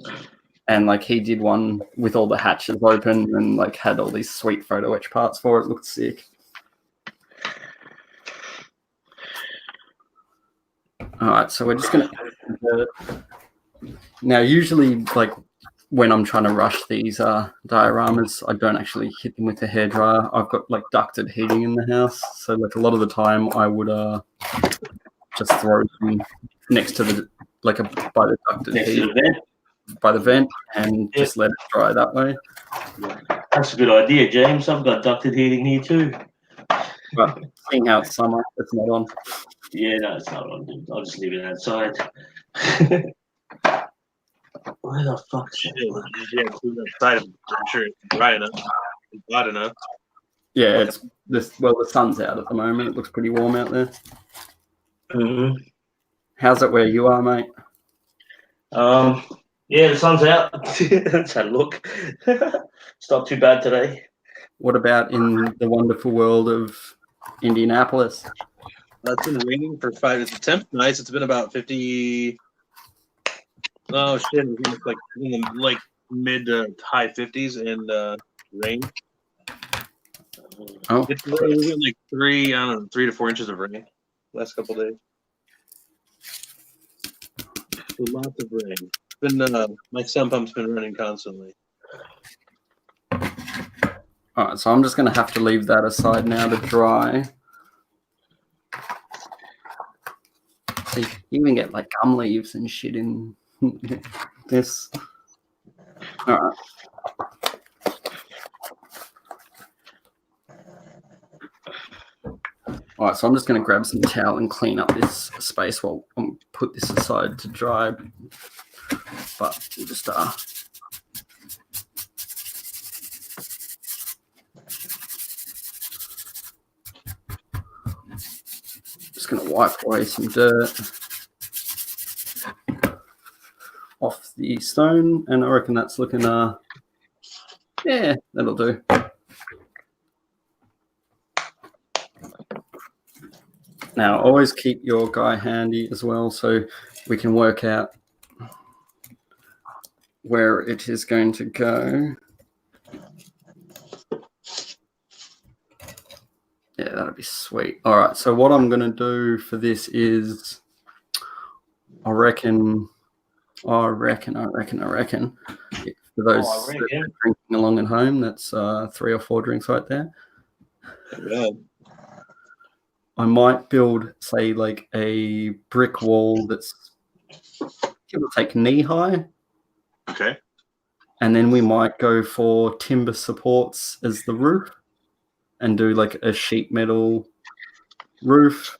And like he did one with all the hatches open and like had all these sweet photo etch parts for it. It looked sick. All right, so we're just gonna now. Usually, like when I'm trying to rush these dioramas, I don't actually hit them with the hairdryer. I've got like ducted heating in the house, so like a lot of the time I would just throw them next to the by the ducted heat by the vent and just let it dry that way. That's a good idea, James. I've got ducted heating here too. But seeing how it's summer, it's not on. Yeah, no, it's not on, dude. I'll just leave it outside. Where the fuck is it? Yeah, outside. I'm sure it's dry enough. It's hot enough. Yeah, it's this. Well, the sun's out at the moment. It looks pretty warm out there. Mm-hmm. How's it where you are, mate? Yeah, the sun's out. Let's have a look. It's not too bad today. What about in the wonderful world of Indianapolis? It's been raining for 5. It's the temp's nice. It's been about 50. Oh shit! It's like in the, like mid to high 50s and rain. Oh, It's been like 3 to 4 inches of rain last couple of days. So lots of rain. It's been my sump pump's been running constantly. all right. So I'm just going to have to leave that aside now to dry. So you even get like gum leaves and shit in this. All right. All right, so I'm just going to grab some towel and clean up this space while I put this aside to dry. But we'll just going to wipe away some dirt off the stone, and I reckon that's looking yeah, that'll do. Now, always keep your guy handy as well so we can work out where it is going to go. Yeah, that'd be sweet. All right, so what I'm going to do for this is, I reckon, for those that are drinking along at home, that's 3 or 4 drinks right there. Yeah. I might build, say, like a brick wall that's, give or take, knee high. Okay. And then we might go for timber supports as the roof and do like a sheet metal roof.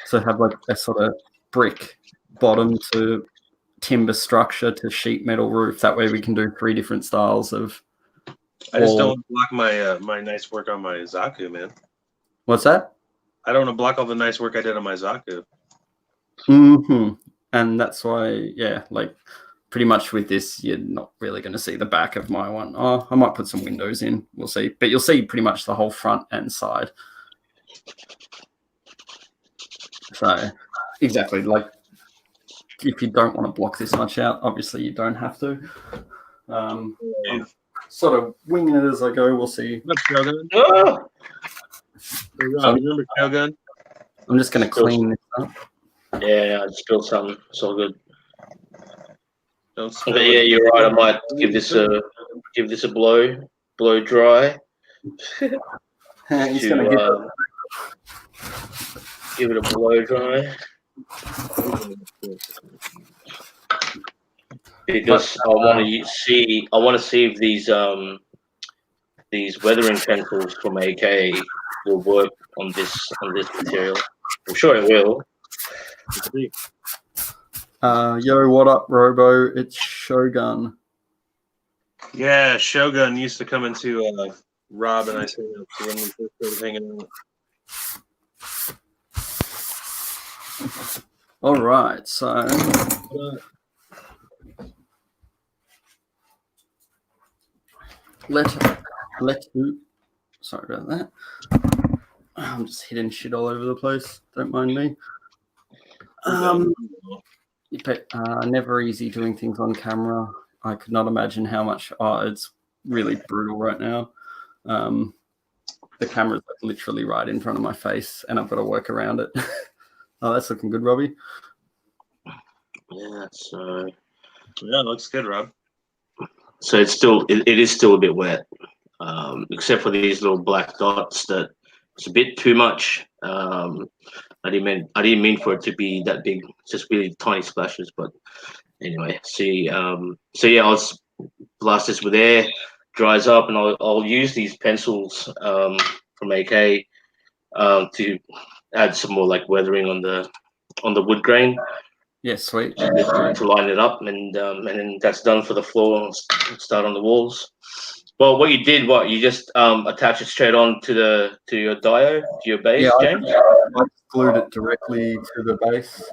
So have like a sort of brick bottom to timber structure to sheet metal roof. That way we can do 3 different styles of I just don't want to block my my nice work on my Zaku, man. What's that? I don't want to block all the nice work I did on my Zaku. Mm-hmm. And that's why, yeah, like pretty much with this, you're not really going to see the back of my one. Oh, I might put some windows in. We'll see. But you'll see pretty much the whole front and side. So, exactly. Like, if you don't want to block this much out, obviously you don't have to. I'm sort of winging it as I go. We'll see. Oh! So, remember Shogun? I'm just going to clean this up. Yeah, I spilled something. It's all good. Don't But yeah, you're right. I might give this a blow dry. He's going to give it a blow dry. Because I want to see if these weathering pencils from AK will work on this material. I'm sure it will. Yo, what up, Robo? It's Shogun. Yeah, Shogun used to come into Rob and I say when we first started hanging out. All right, so sorry about that. I'm just hitting shit all over the place. Don't mind me. But never easy doing things on camera. I could not imagine how much. Oh, it's really brutal right now. The camera's like literally right in front of my face, and I've got to work around it. Oh, that's looking good, Robbie. Yeah, so yeah, it looks good, Rob. So it is still a bit wet, except for these little black dots that it's a bit too much. I didn't mean for it to be that big. It's just really tiny splashes. But anyway, see, so yeah, I'll blast this with air, dries up, and I'll use these pencils from AK to add some more like weathering on the wood grain. Yeah, sweet. To line it up, and then that's done for the floor. And start on the walls. Well, what you did, you just attach it straight on to your dio, to your base, yeah, James? I glued it directly to the base.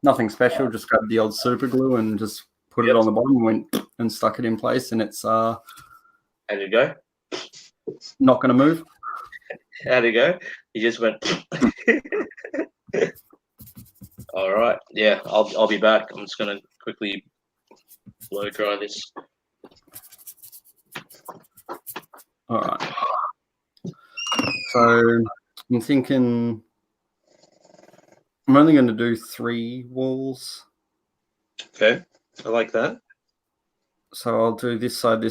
Nothing special, just grabbed the old super glue and just put it on the bottom, went and stuck it in place, and it's How'd it go? Not going to move. How'd it go? You just went. All right. Yeah, I'll be back. I'm just gonna quickly blow dry this. All right. So I'm thinking I'm only going to do 3 walls. Okay, I like that. So I'll do this side,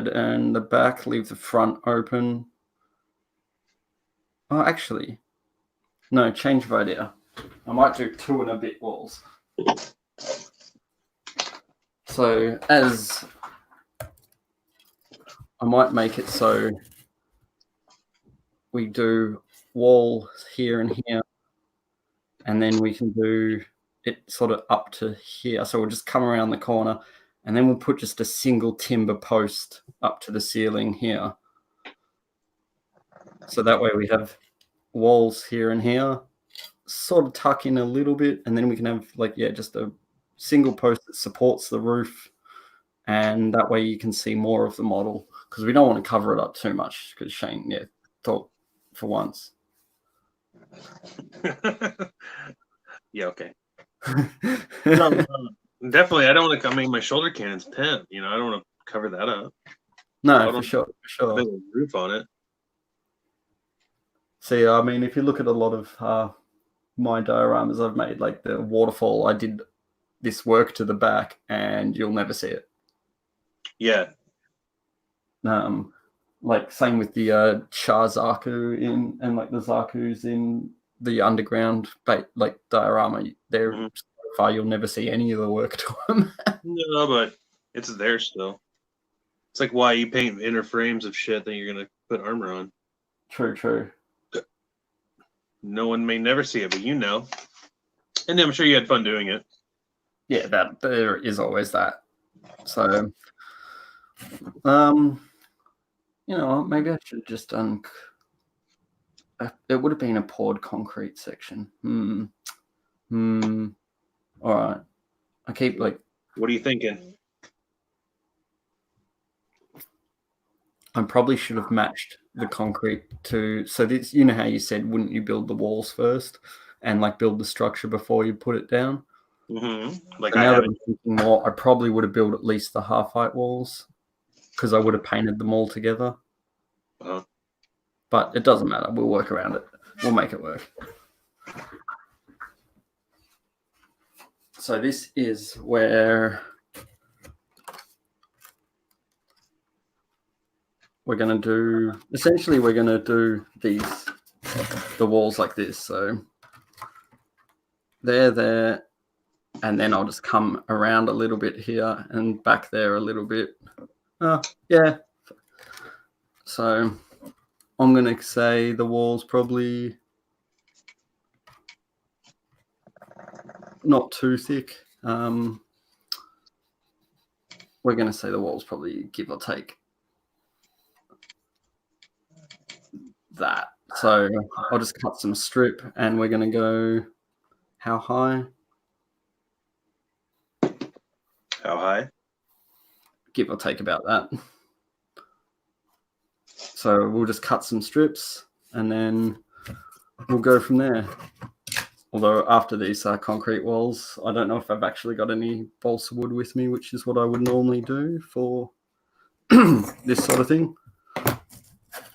and the back, leave the front open. Oh, actually, no, change of idea. I might do 2 and a bit walls. So as I might make it so we do wall here and here, and then we can do it sort of up to here. So we'll just come around the corner, and then we'll put just a single timber post up to the ceiling here. So that way we have walls here and here, sort of tuck in a little bit, and then we can have just a single post that supports the roof, and that way you can see more of the model, because we don't want to cover it up too much, because Shane thought for once. Yeah, okay. No, definitely, I don't want to. I mean, my shoulder cannon's pinned. I don't want to cover that up. No, for sure. A big roof on it. See, I mean, if you look at a lot of my dioramas I've made, like the waterfall, I did this work to the back, and you'll never see it. Yeah. Like same with the Char Zaku and like the Zakus in the underground diorama. They're so far you'll never see any of the work to them. No, but it's there still. It's like why you paint inner frames of shit that you're gonna put armor on. True. No one may never see it, but you know. And I'm sure you had fun doing it. Yeah, that there is always that. So, maybe I should have just done. It would have been a poured concrete section. All right. I keep What are you thinking? I probably should have matched the concrete to. So this, you know how you said, wouldn't you build the walls first and build the structure before you put it down? Mm-hmm. So now that I'm thinking more, I probably would have built at least the half-height walls, because I would have painted them all together. Uh-huh. But it doesn't matter. We'll work around it. We'll make it work. So this is where we're going to do, essentially we're going to do the walls like this. So there, and then I'll just come around a little bit here and back there a little bit. Yeah. So I'm going to say the wall's probably not too thick. We're going to say the wall's probably give or take that. So I'll just cut some strip and we're going to go how high? How high? Give or take about that. So we'll just cut some strips and then we'll go from there. Although after these concrete walls, I don't know if I've actually got any balsa wood with me, which is what I would normally do for this sort of thing.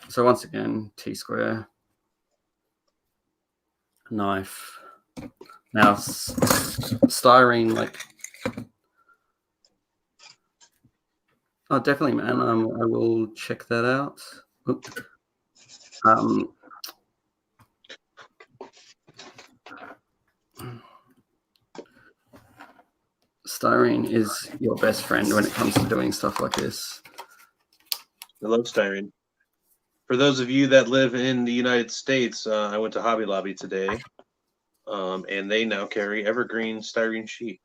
So once again, T-square, knife. Now styrene, like, oh, definitely, man. I will check that out. Styrene is your best friend when it comes to doing stuff like this. I love styrene. For those of you that live in the United States, I went to Hobby Lobby today, and they now carry evergreen styrene sheet.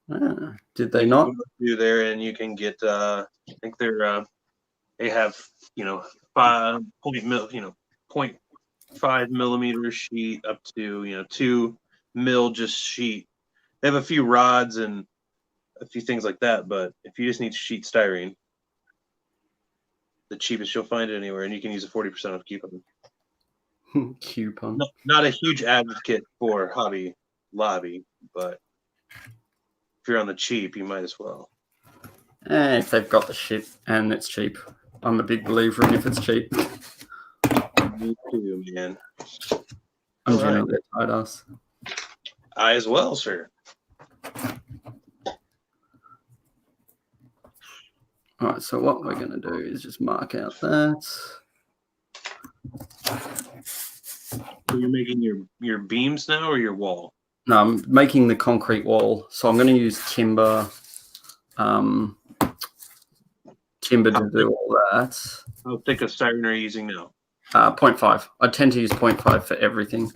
Ah, did they not? You there, and you can get. I think they have 0.5 millimeter sheet up to 2 mil just sheet. They have a few rods and a few things like that, but if you just need sheet styrene, the cheapest you'll find it anywhere, and you can use a 40% off coupon. Coupon. Not a huge advocate for Hobby Lobby, but if you're on the cheap, you might as well. If they've got the shit and it's cheap, I'm a big believer in if it's cheap. Me too, man. I'm generally a tight ass. I as well, sir. All right, so what we're going to do is just mark out that. So you're making your beams now or your wall? No, I'm making the concrete wall. So I'm going to use timber to do all that. How thick of styrene are you using now? 0.5. I tend to use 0.5 for everything.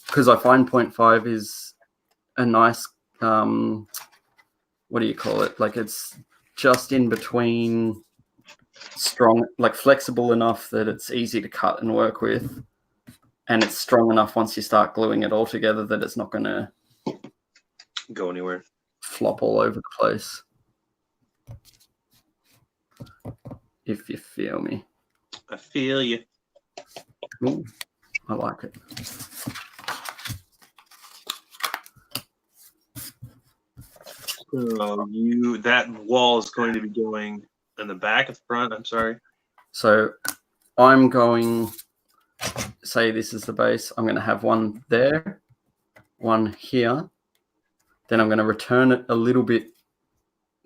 Because I find 0.5 is a nice, what do you call it? Like it's just in between strong, like flexible enough that it's easy to cut and work with. And it's strong enough once you start gluing it all together that it's not going to go anywhere, flop all over the place. If you feel me. I feel you. Ooh, I like it. So that wall is going to be going in the back at the front. I'm sorry. So I'm going, say this is the base. I'm going to have one there, one here. Then I'm going to return it a little bit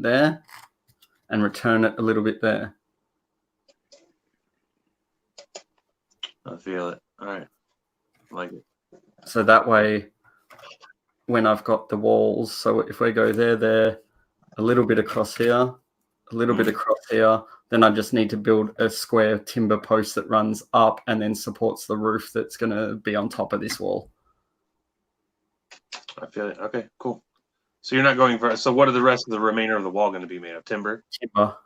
there and return it a little bit there. I feel it. All right. I like it. So that way, when I've got the walls, so if we go there, a little bit across here, a little bit across here, then I just need to build a square timber post that runs up and then supports the roof that's going to be on top of this wall. I feel it. Okay, cool. So you're not going for, so what are the rest of the remainder of the wall going to be made of? Timber? Timber.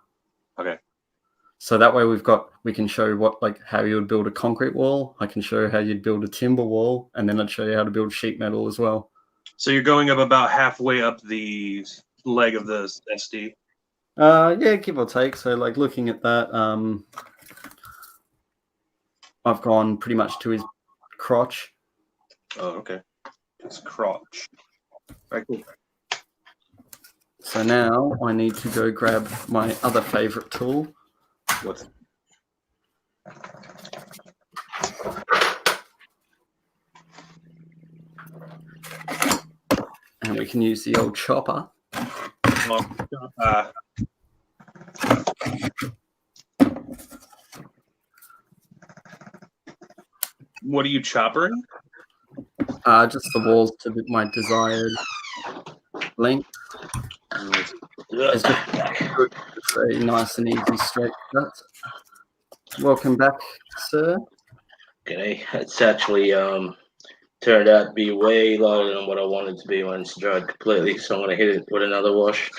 Okay. So that way we can show how you would build a concrete wall. I can show how you'd build a timber wall, and then I'd show you how to build sheet metal as well. So you're going up about halfway up the leg of the SD? Yeah, give or take. So like looking at that, I've gone pretty much to his crotch. Oh, okay. His crotch. Right, cool. So now I need to go grab my other favorite tool. What's and we can use the old chopper. What are you choppering? Just the walls to my desired length. It's just good to say nice and easy straight cut. Welcome back, sir. Okay, it's actually turned out to be way lighter than what I wanted to be when it's dried completely. So I'm gonna hit it with another wash,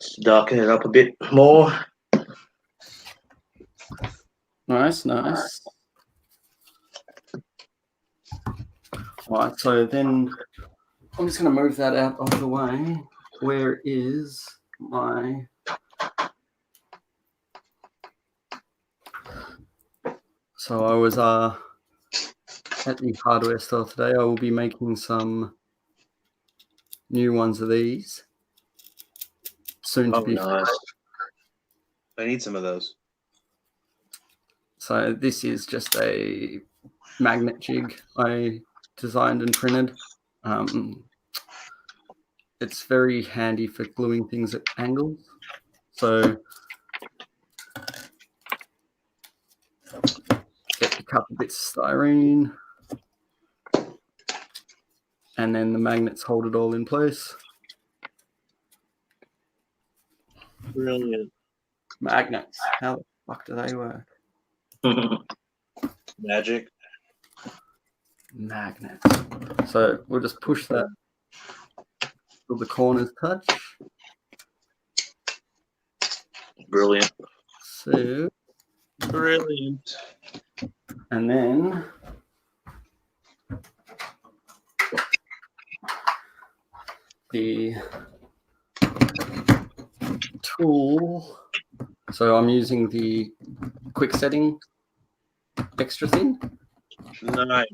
just darken it up a bit more. Nice. All right, so then I'm just going to move that out of the way. Where is my... So I was at the hardware store today. I will be making some new ones of these. Soon to be. Nice. I need some of those. So this is just a magnet jig I designed and printed. It's very handy for gluing things at angles. So get a couple bits of styrene, and then the magnets hold it all in place. Brilliant. Magnets. How the fuck do they work? Magic. Magnets. So we'll just push that till the corners touch. Brilliant. So, Brilliant. and then the tool. So I'm using the quick setting extra thin. Nice.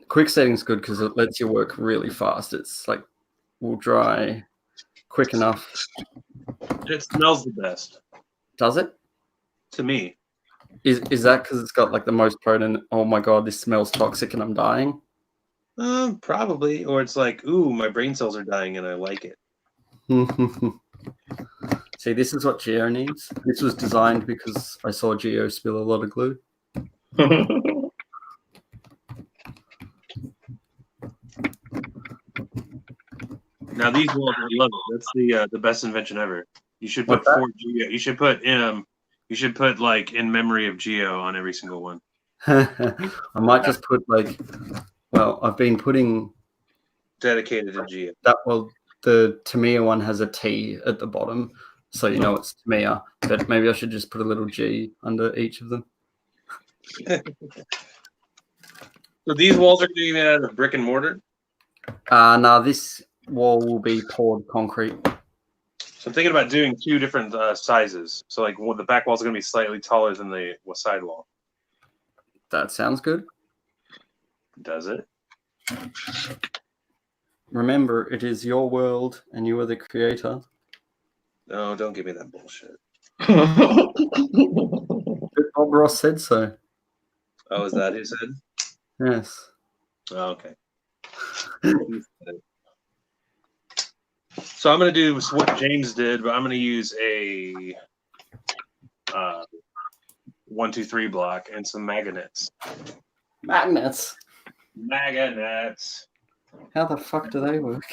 Quick setting is good because it lets you work really fast. It's like will dry quick enough. It smells the best Does it? to me. Is that because it's got like the most potent? Oh my god, this smells toxic and I'm dying. Probably, or it's like, ooh, my brain cells are dying and I like it. See, this is what Geo needs. This was designed because I saw Geo spill a lot of glue. Now these walls, I love it. That's the best invention ever. You should put What's that? 4 Geo. You should put like in memory of Geo on every single one. I might just put like, well, I've been putting Dedicated to Geo. that. Well, the Tamiya one has a T at the bottom, so you know it's Tamiya. But maybe I should just put a little G under each of them. So these walls are going to be made out of brick and mortar. Now this wall will be poured concrete. So I'm thinking about doing 2 different sizes. So like the back wall is going to be slightly taller than the side wall. That sounds good. Does it? Remember, it is your world, and you are the creator. No, don't give me that bullshit. But Bob Ross said so. Oh, is that who said? Yes. Oh, okay. So I'm going to do what James did, but I'm going to use a 1, 2, 3 block and some magnets. Magnets. Magnets. How the fuck do they work?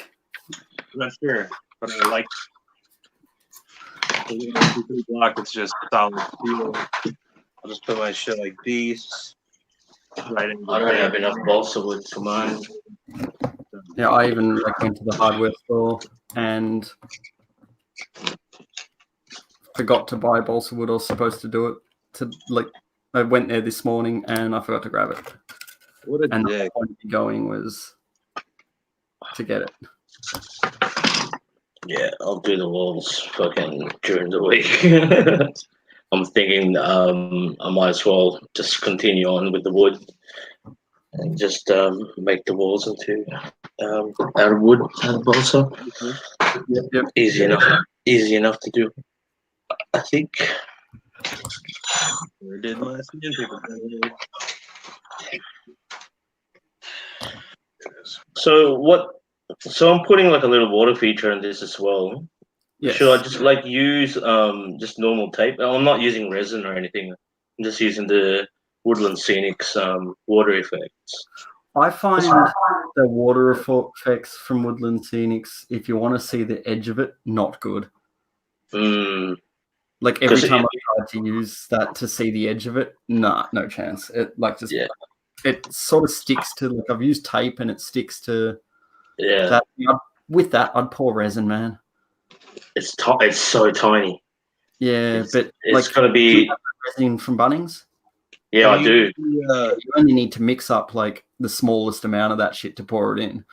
I'm not sure, but I like the 1, 2, 3 block. It's just solid steel. I'll just put my shit like these. Right in I don't have enough balsa wood for mine. Yeah, I even went to the hardware store and forgot to buy balsa wood. I was supposed to do it. I went there this morning and I forgot to grab it. What a And dick. the point of going was to get it. Yeah, I'll do the walls fucking during the week. I'm thinking I might as well just continue on with the wood and just make the walls into out of wood, out of balsa. Yep. Easy enough to do, I think. Where did my sandpaper go? So I'm putting like a little water feature in this as well. Yes. Should I just like use just normal tape? I'm not using resin or anything. I'm just using the Woodland Scenics water effects. I find the water effects from Woodland Scenics, if you want to see the edge of it, not good. Like every 'Cause time I tried to use that to see the edge of it, nah, no chance. It like just it sort of sticks to like I've used tape and it sticks to that. With that, I'd pour resin, man. It's so tiny. Yeah, but it's like gonna be resin from Bunnings. Yeah, I do. You only need to mix up like the smallest amount of that shit to pour it in.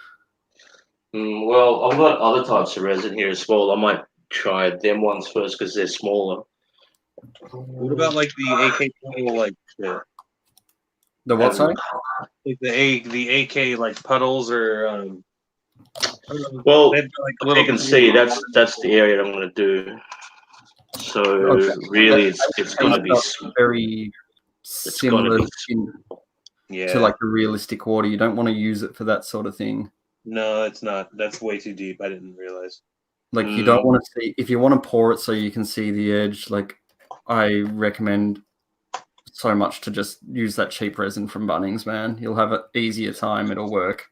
Well, I've got other types of resin here as well. I might try them ones first because they're smaller. What about like the AK puddle like shit? The what, sorry? Like the AK like puddles or well, like you can see that's the area I'm going to do. So really, it's going to be very similar to like the realistic water. You don't want to use it for that sort of thing. No, it's not. That's way too deep. I didn't realize. Like you don't want to see, if you want to pour it so you can see the edge, like I recommend so much to just use that cheap resin from Bunnings, man. You'll have an easier time. It'll work.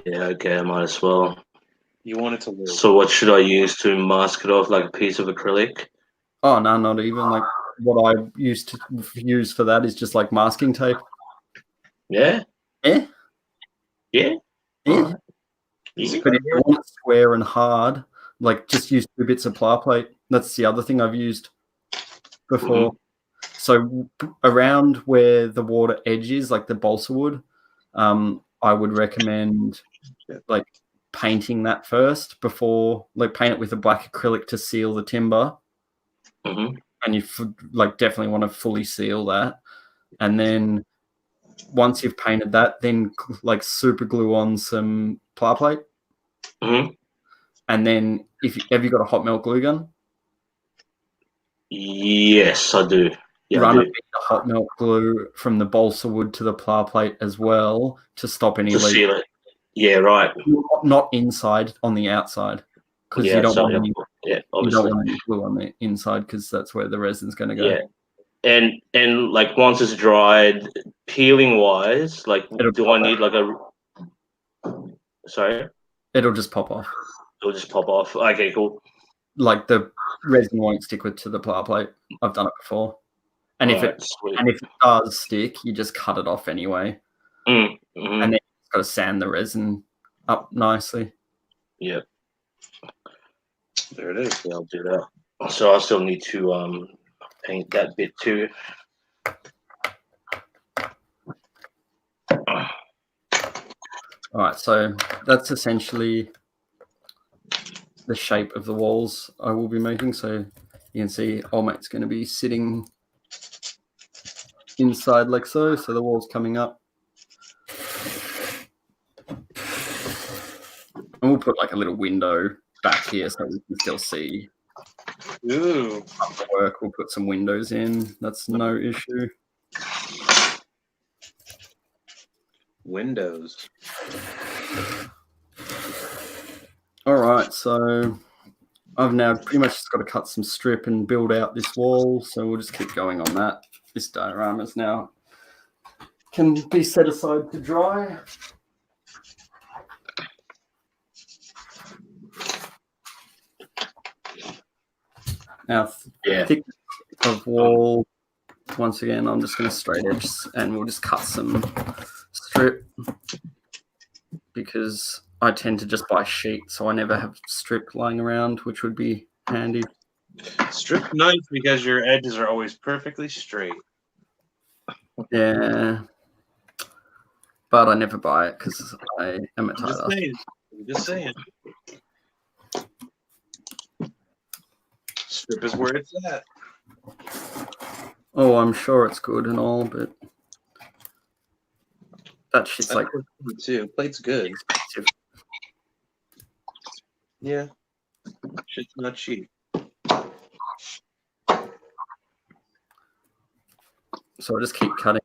Yeah, okay, I might as well. You want it to work. So what should I use to mask it off? Like a piece of acrylic? Oh, no, not even. Like what I used to use for that is just like masking tape. Yeah? Yeah? Yeah? Yeah. But if you want it square and hard, like just use 2 bits of ply plate. That's the other thing I've used before. So around where the water edge is, like the balsa wood, I would recommend like painting that first before, like paint it with a black acrylic to seal the timber. And you like definitely want to fully seal that. And then once you've painted that, then like super glue on some ply plate. And then have you got a hot melt glue gun? Yes, I do. Yeah, Run a bit of hot melt glue from the balsa wood to the ply plate as well to stop any leak. Seal it. Yeah, right. Not inside, on the outside, because you don't want any glue on the inside because that's where the resin's going to go. Yeah, and like once it's dried, peeling wise, like do I need like a? Sorry. It'll just pop off. It'll just pop off. Okay, cool. Like the resin won't stick to the ply plate. I've done it before. And if it does stick, you just cut it off anyway. And then you've got to sand the resin up nicely. Yeah. There it is. Yeah, I'll do that. So I still need to paint that bit too. All right, so that's essentially the shape of the walls I will be making. So you can see old mate's going to be sitting inside like so. So the wall's coming up. And we'll put like a little window back here so we can still see. Ooh. After work, we'll put some windows in. That's no issue. Windows. All right, so I've now pretty much just got to cut some strip and build out this wall. So we'll just keep going on that. This diorama's now can be set aside to dry. Now, thickness of wall, once again, I'm just going to straight edge and we'll just cut some strip because I tend to just buy sheet, so I never have strip lying around, which would be handy. Strip nice because your edges are always perfectly straight. Yeah. But I never buy it because I am a tighter. I'm just saying. Strip is where it's at. Oh, I'm sure it's good and all, but that shit's That's like too. Plate's good. Expensive. Yeah. Shit's not cheap. So I just keep cutting.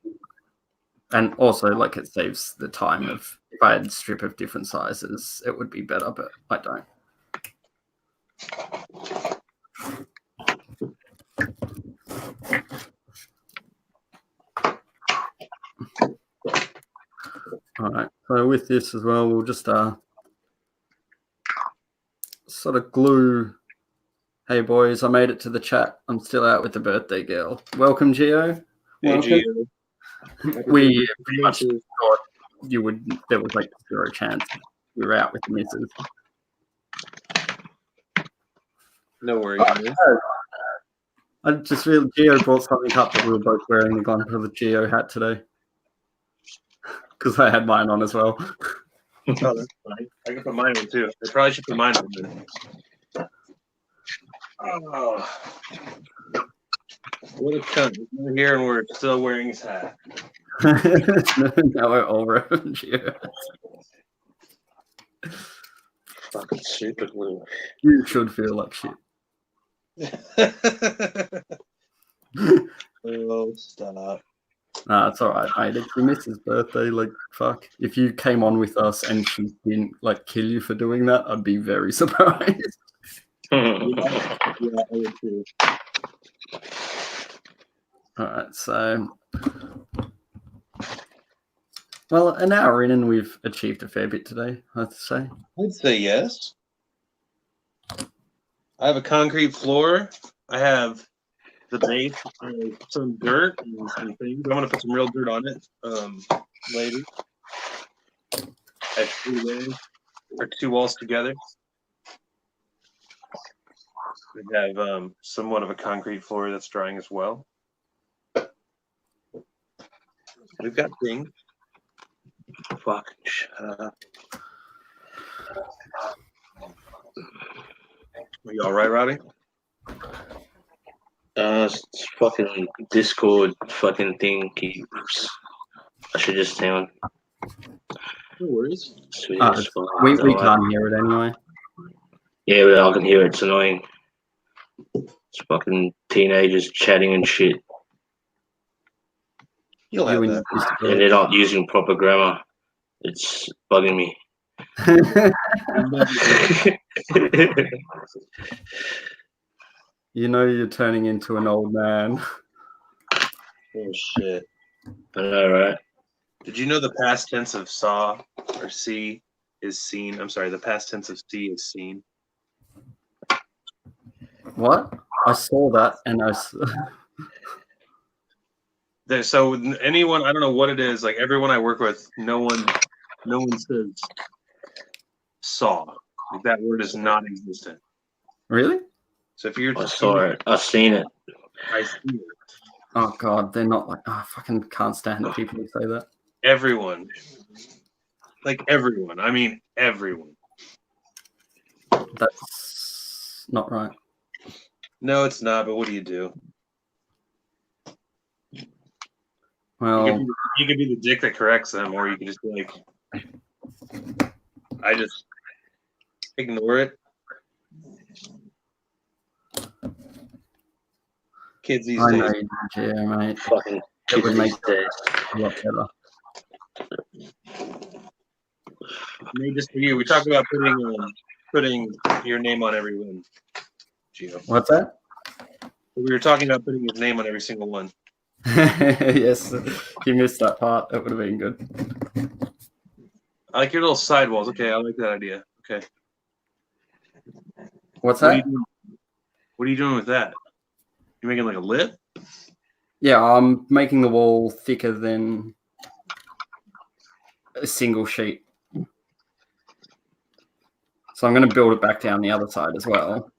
And also, like, it saves the time of, if I had a strip of different sizes, it would be better, but I don't. All right, so with this as well, we'll just sort of glue Hey boys, I made it to the chat. I'm still out with the birthday girl. Welcome, Geo. Hey, Welcome. Gio. We pretty much thought you would. There was like 0 chance we were out with the missus. No worries. Man. I just realized Geo brought something up that we were both wearing the Gunpla Geo hat today. Because I had mine on as well. Oh, that's fine. I can put mine on too. I probably should put mine on there. Oh. What a cunt. We're here and we're still wearing his hat. Now we're all wearing Geo. Fucking stupid little. You should feel like shit. Oh, stop. Nah, it's alright, mate. It's your missus' birthday. Like, fuck. If you came on with us and she didn't, like, kill you for doing that, I'd be very surprised. Yeah, I would too. Alright, so... Well, an hour in and we've achieved a fair bit today, I'd say. I'd say yes. I have a concrete floor. I have the base, some dirt and some things. I'm gonna put some real dirt on it later. I have 3 walls, or 2 walls together. We have somewhat of a concrete floor that's drying as well. We've got things. Fucking shut up. Are you all right, Robbie? It's fucking Discord fucking thing keeps. I should just stay on. No worries. Sweet. We can't hear it anyway. Yeah, but I can hear it. It's annoying. It's fucking teenagers chatting and shit. You'll have that. And they're not using proper grammar. It's bugging me. You know you're turning into an old man. Oh shit. I know, right? Did you know the past tense of saw or see is seen? I'm sorry, the past tense of see is seen. What? I saw that and So anyone, I don't know what it is. Like everyone I work with, no one says saw. Like that word is non-existent. Really? So if you're, I saw it. I've seen it. I see it. Oh god, they're not like. Oh, I fucking can't stand the people who say that. Everyone, like everyone. I mean everyone. That's not right. No, it's not. But what do you do? Well, you could be the dick that corrects them, or you could just be like, I just ignore it. Kids these I days. know you do, yeah, mate. Fucking It would make days. a lot better. Maybe just for you. We talked about putting your name on every one. Gio. What's that? We were talking about putting his name on every single one. Yes, you missed that part. That would have been good. I like your little sidewalls. Okay, I like that idea. Okay. What's What are that? you doing? What are you doing with that? You making like a lip? Yeah, I'm making the wall thicker than a single sheet. So I'm going to build it back down the other side as well.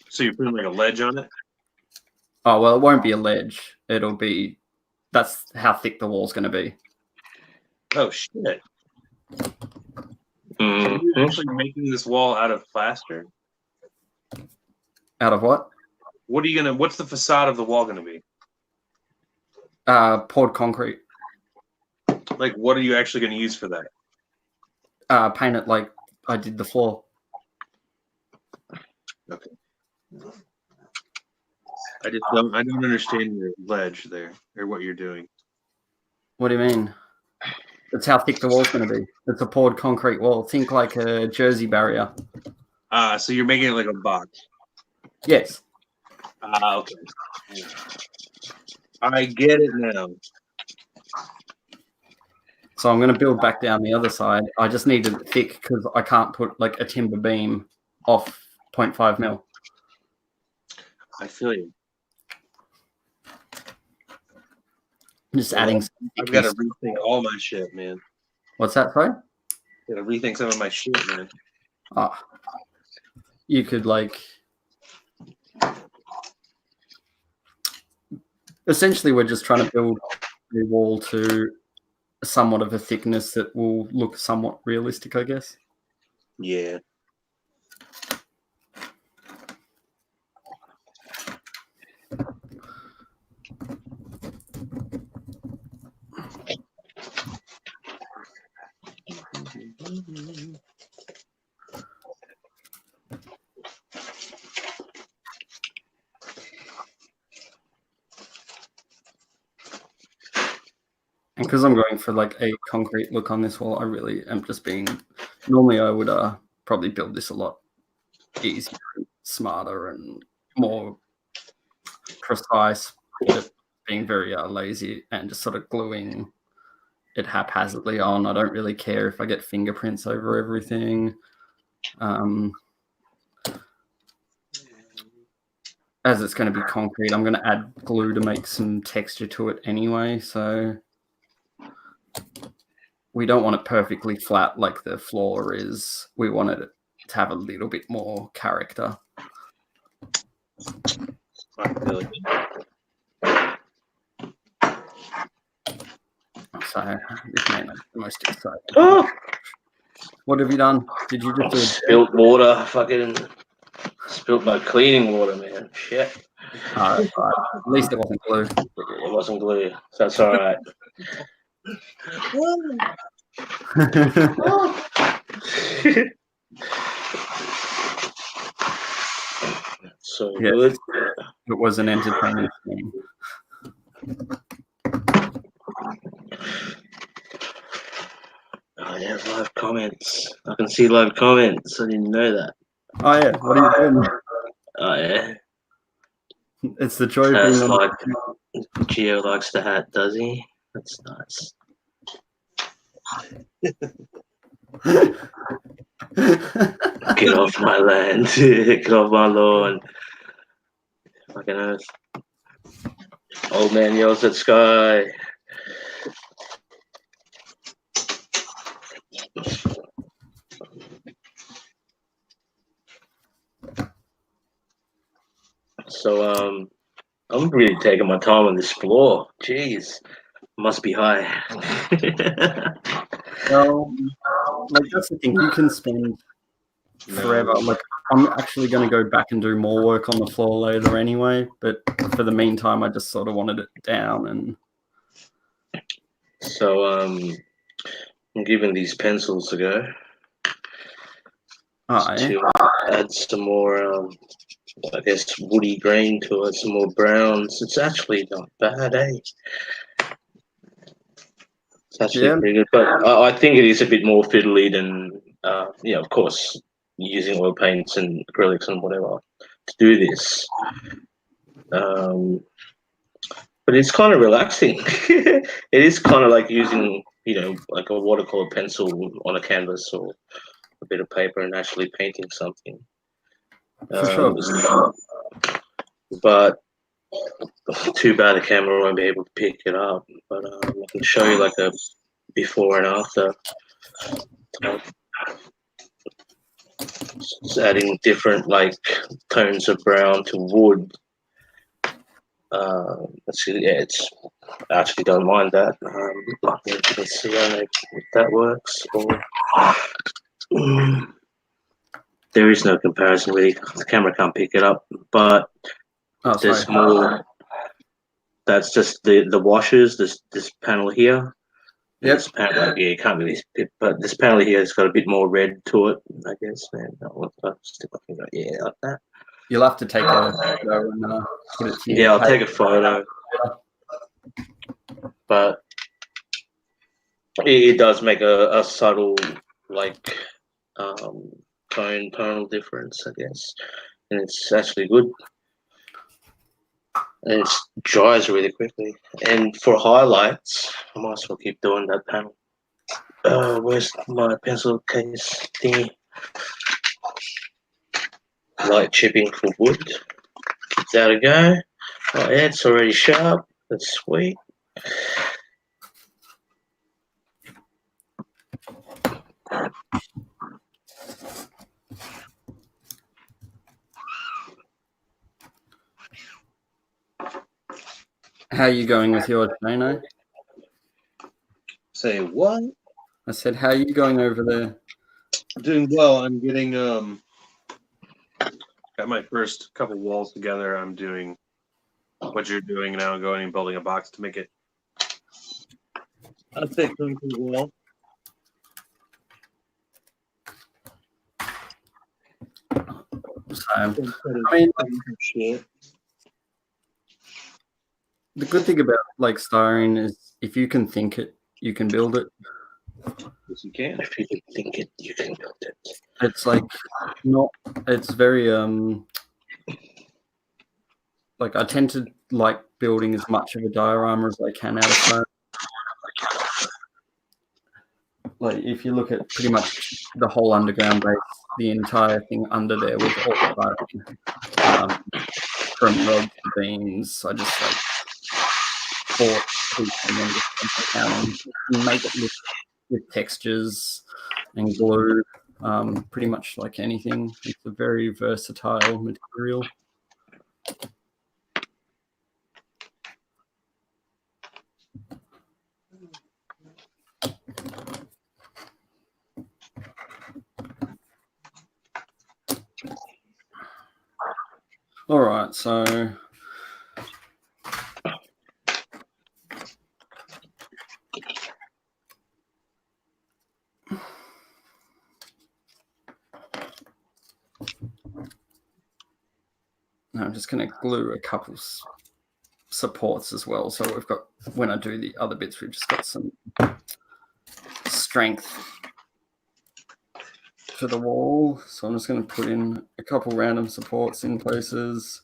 So you're putting like a ledge on it? Oh, well, it won't be a ledge. It'll be... That's how thick the wall's going to be. Oh, shit. Mm-hmm. You're actually making this wall out of plaster? Out of what? What's the facade of the wall gonna be? Poured concrete. Like, what are you actually gonna use for that? Paint it like I did the floor. Okay. I don't understand your ledge there, or what you're doing. What do you mean? That's how thick the wall's going to be. It's a poured concrete wall. Think like a Jersey barrier. So you're making it like a box. Yes. Okay. I get it now. So I'm going to build back down the other side. I just need it thick because I can't put like a timber beam off 0.5 mil. I feel you. Just adding. I've got to rethink all my shit, man. What's that, sorry? Got to rethink some of my shit, man. You could like. Essentially, we're just trying to build a wall to somewhat of a thickness that will look somewhat realistic, I guess. Yeah. And because I'm going for like a concrete look on this wall, I really am just being. Normally, I would probably build this a lot easier, and smarter, and more precise. But being very lazy and just sort of gluing it haphazardly on. I don't really care if I get fingerprints over everything. As it's going to be concrete, I'm going to add glue to make some texture to it anyway. So we don't want it perfectly flat like the floor is. We want it to have a little bit more character. So this may not be the most exciting. Oh! What have you done? Did you just do it? Spilt water. Fucking spilt my cleaning water, man. Shit. Right. At least it wasn't glue. It wasn't glue. So that's all right. So Yes. good. It was an entertaining thing. Oh yeah, live comments. I can see live comments. I didn't know that. Oh yeah, what are you doing? Oh yeah. It's the joy of That's being on. like Geo likes the hat, does he? That's nice. Get off my land. Get off my lawn. Fucking earth. Old man yells at sky. So I'm really taking my time on this floor. Jeez. Must be high. Well, like that's the thing. You can spend forever. Like I'm actually going to go back and do more work on the floor later anyway. But for the meantime, I just sort of wanted it down and. So I'm giving these pencils a go to add some more, I guess, woody grain to it, some more browns. It's actually not bad, eh? It's actually pretty good, but I think it is a bit more fiddly than, of course, using oil paints and acrylics and whatever to do this. But it's kind of relaxing. It is kind of like using, like a watercolor pencil on a canvas or a bit of paper and actually painting something. For sure. But too bad the camera won't be able to pick it up. But I can show you like a before and after. Just adding different like tones of brown to wood. Let's see, yeah, I actually don't mind that. Let's see how if that works. There is no comparison really. The camera can't pick it up, but there's more. That's just the washers. This panel here. Yep. This panel, you can't really, but this panel here has got a bit more red to it, I guess. Man, yeah, like that. You'll have to take a photo and put it to you. Yeah, I'll take a photo. But it does make a subtle, like, tonal difference, I guess. And it's actually good. And it dries really quickly. And for highlights, I might as well keep doing that panel. Where's my pencil case thingy? Light chipping for wood. There we go. Oh, yeah, it's already sharp. That's sweet. How are you going with your Dano? Say what? I said, how are you going over there? Doing well. I'm getting got my first couple walls together. I'm doing what you're doing now, going and building a box to make it a thick concrete wall. So, I mean, shit. The good thing about like styrene is if you can think it, you can build it. Yes, you can. If you can think it, you can build it. It's like not. It's very like I tend to like building as much of a diorama as I can out of stone. Like if you look at pretty much the whole underground base, the entire thing under there with all the styrene, from rods to beams, I just like bought pieces and then just down and make it look with textures and glue, pretty much like anything. It's a very versatile material. All right, so now I'm just going to glue a couple supports as well. So we've got, when I do the other bits, we've just got some strength to the wall. So I'm just going to put in a couple random supports in places.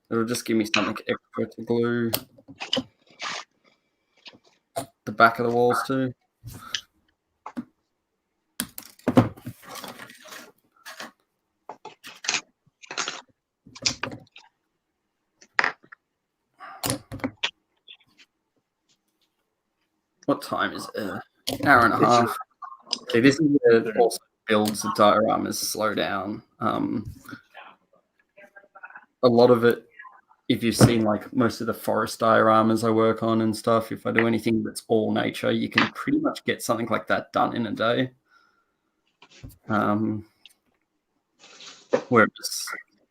It'll just give me something extra to glue the back of the walls to. What time is it? An hour and a half. See, this is where also builds the dioramas slow down. A lot of it, if you've seen like most of the forest dioramas I work on and stuff, if I do anything that's all nature, you can pretty much get something like that done in a day. Whereas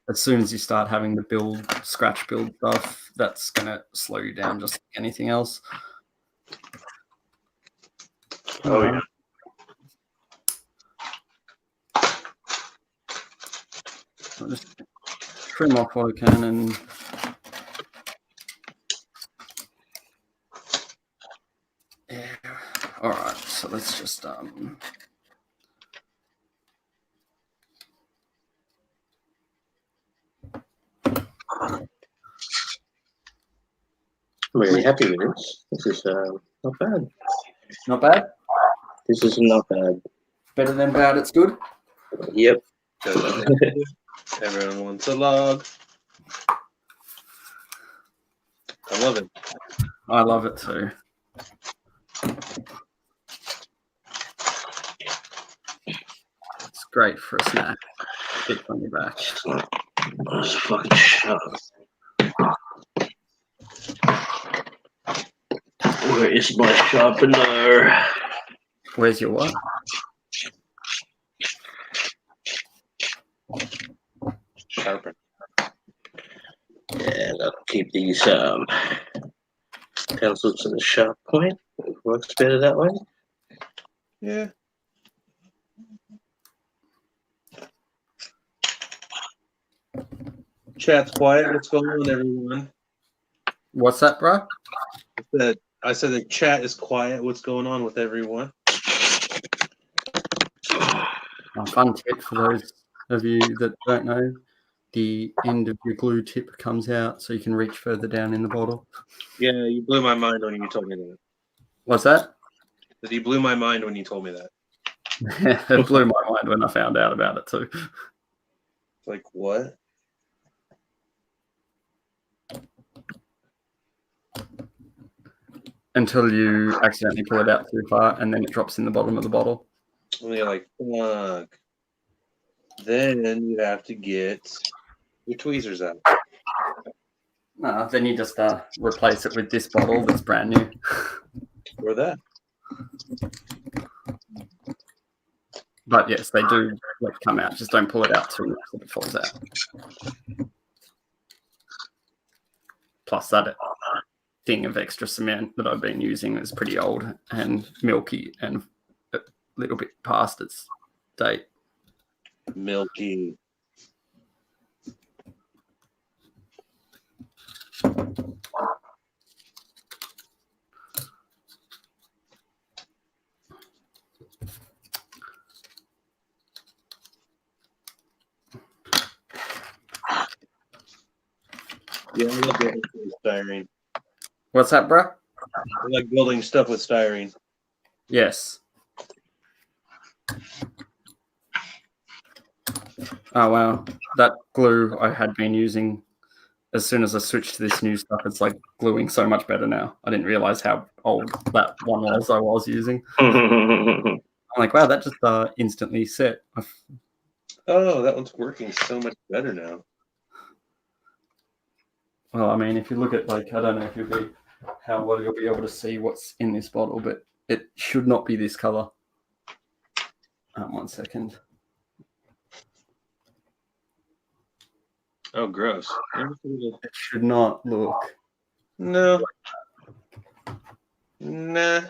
as soon as you start having to scratch build stuff, that's going to slow you down just like anything else. Oh, yeah. I'll just trim off what I can and yeah. All right, so let's just I'm really happy with this. This is not bad. not bad. This is not bad. Better than bad. It's good. Yep. Everyone wants a log. I love it. I love it too. It's great for a snack. Stick on your back. That's fucking sharp. Where is my sharpener? Where's your what? Sharpen. And I'll keep these pencils in the sharp point. It works better that way. Yeah. Chat's quiet. What's going on, everyone? What's that, bro? I said the chat is quiet. What's going on with everyone? A fun tip for those of you that don't know, the end of your glue tip comes out so you can reach further down in the bottle. Yeah, you blew my mind when you told me that. What's that? You blew my mind when you told me that. It blew my mind when I found out about it too. Like, what? until you accidentally pull it out too far, and then it drops in the bottom of the bottle. And you're like, fuck. Then you have to get your tweezers out. Then you just replace it with this bottle that's brand new. Or that. But yes, they do come out. Just don't pull it out too much that it falls out. Plus that thing of extra cement that I've been using is pretty old and milky and a little bit past its date. Milky. Yeah, I love building with styrene. What's that, bro? I like building stuff with styrene. Yes. Oh, wow. That glue I had been using, as soon as I switched to this new stuff, it's like gluing so much better now. I didn't realize how old that one was I was using. I'm like, wow, that just instantly set. Oh, that one's working so much better now. Well, I mean, if you look at, I don't know if you'll be able to see what's in this bottle, but it should not be this color. 1 second. Oh, gross. It should not look. No. Nah.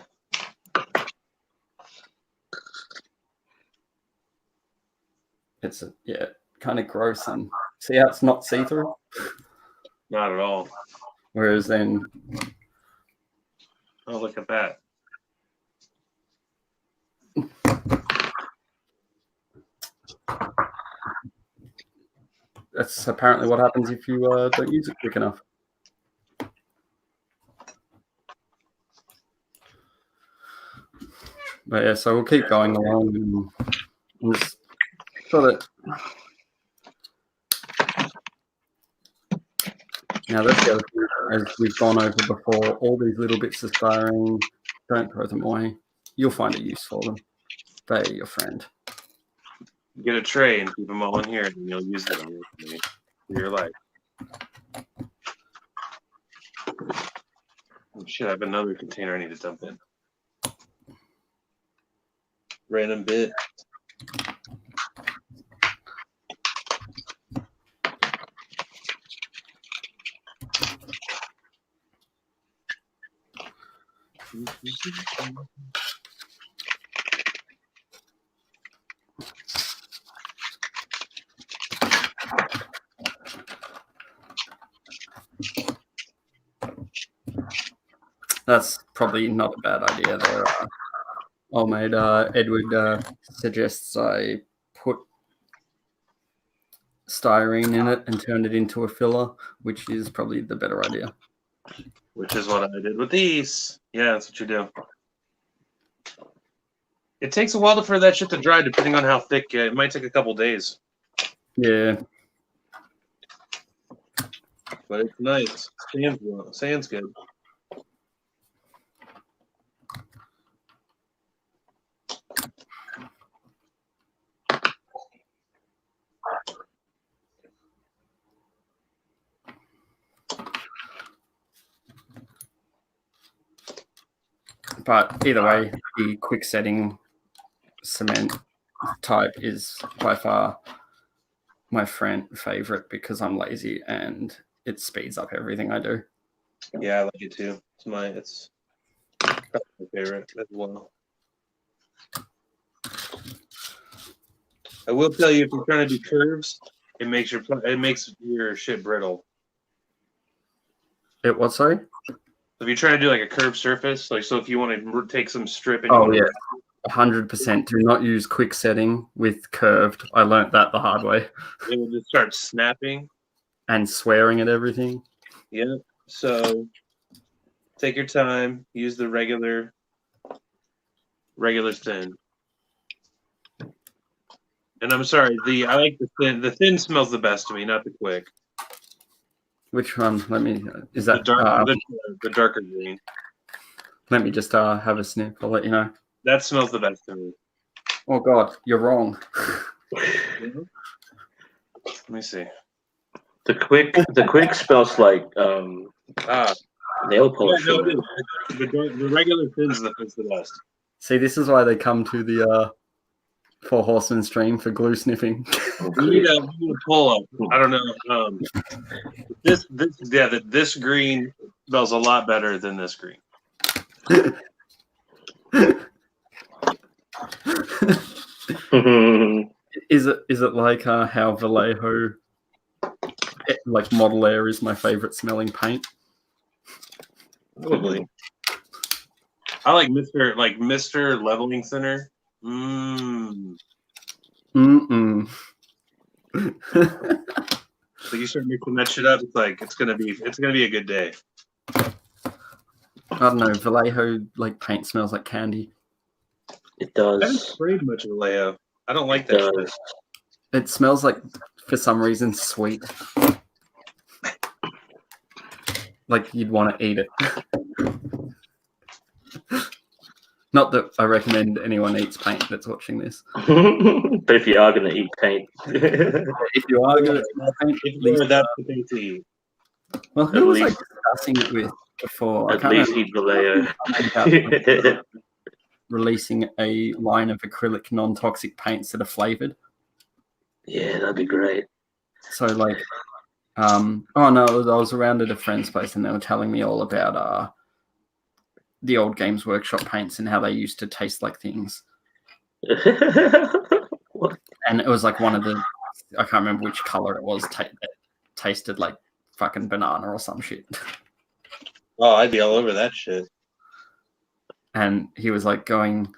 It's kind of gross, and see how it's not see-through? Not at all. Whereas then, oh, look at that. that's apparently what happens if you don't use it quick enough. But yeah, so we'll keep going along and just got it. Now that's the other thing, as we've gone over before, all these little bits of styrene, don't throw them away. You'll find a use for them. They're your friend. Get a tray and keep them all in here, and you'll use them for your life. Oh, shit, I have another container I need to dump in. Random bit. That's probably not a bad idea there. Old mate Edward suggests I put styrene in it and turn it into a filler, which is probably the better idea. Which is what I did with these. Yeah, that's what you do. It takes a while for that shit to dry, depending on how thick. It might take a couple days. Yeah. But it's nice. Sand's good. But either way, the quick setting cement type is by far my favorite because I'm lazy and it speeds up everything I do. Yeah, I like it too. It's my favorite as well. I will tell you, if you're trying to do curves, it makes your shit brittle. It what, sorry? If you're trying to do like a curved surface, so if you want to take some strip and 100%. Do not use quick setting with curved. I learnt that the hard way. It will just start snapping and swearing at everything. Yeah. So take your time. Use the regular thin. And I'm sorry, I like the thin. The thin smells the best to me, not the quick. Which one? Let me. Is that the darker green? Let me just have a sniff. I'll let you know. That smells the best to me. Oh God, you're wrong. Let me see. The quick smells like nail Yeah, polish. no, it is. The regular is the best. See, this is why they come to the Four Horsemen stream for glue sniffing. We need a pull up. I don't know. This green smells a lot better than this green. Is it like how Vallejo like Model Air is my favorite smelling paint? Probably. I like Mr. Leveling Thinner. So you start mixing that shit up, it's gonna be a good day. I don't know, Vallejo like paint smells like candy. It I haven't does. sprayed much of Vallejo. I don't like It that does. shit. It smells like, for some reason, sweet. Like you'd want to eat it. Not that I recommend anyone eats paint that's watching this. But if you are going to eat paint, If you are going to eat paint, If at least, you're that the thing to eat. well, who at was least- I discussing it with before? I at can't least remember. eat Vallejo. Releasing a line of acrylic non-toxic paints that are flavored. Yeah, that'd be great. So like, oh no, I was around at a friend's place and they were telling me all about the old Games Workshop paints and how they used to taste like things. What? And it was like one of the, I can't remember which color it was, that tasted like fucking banana or some shit. Oh, I'd be all over that shit. And he was like going,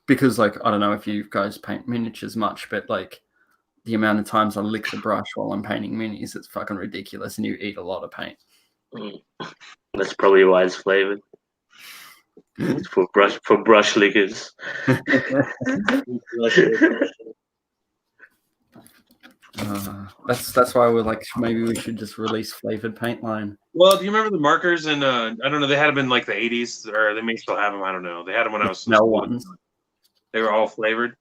because like, I don't know if you guys paint miniatures much, but like the amount of times I lick the brush while I'm painting minis, it's fucking ridiculous. And you eat a lot of paint. That's probably why it's flavored. It's for brush lickers. That's why we're like, maybe we should just release flavored paint line. Well, do you remember the markers? And I don't know. They had them in like the 80s, or they may still have them. I don't know. They had them when I was Smell ones. They were all flavored.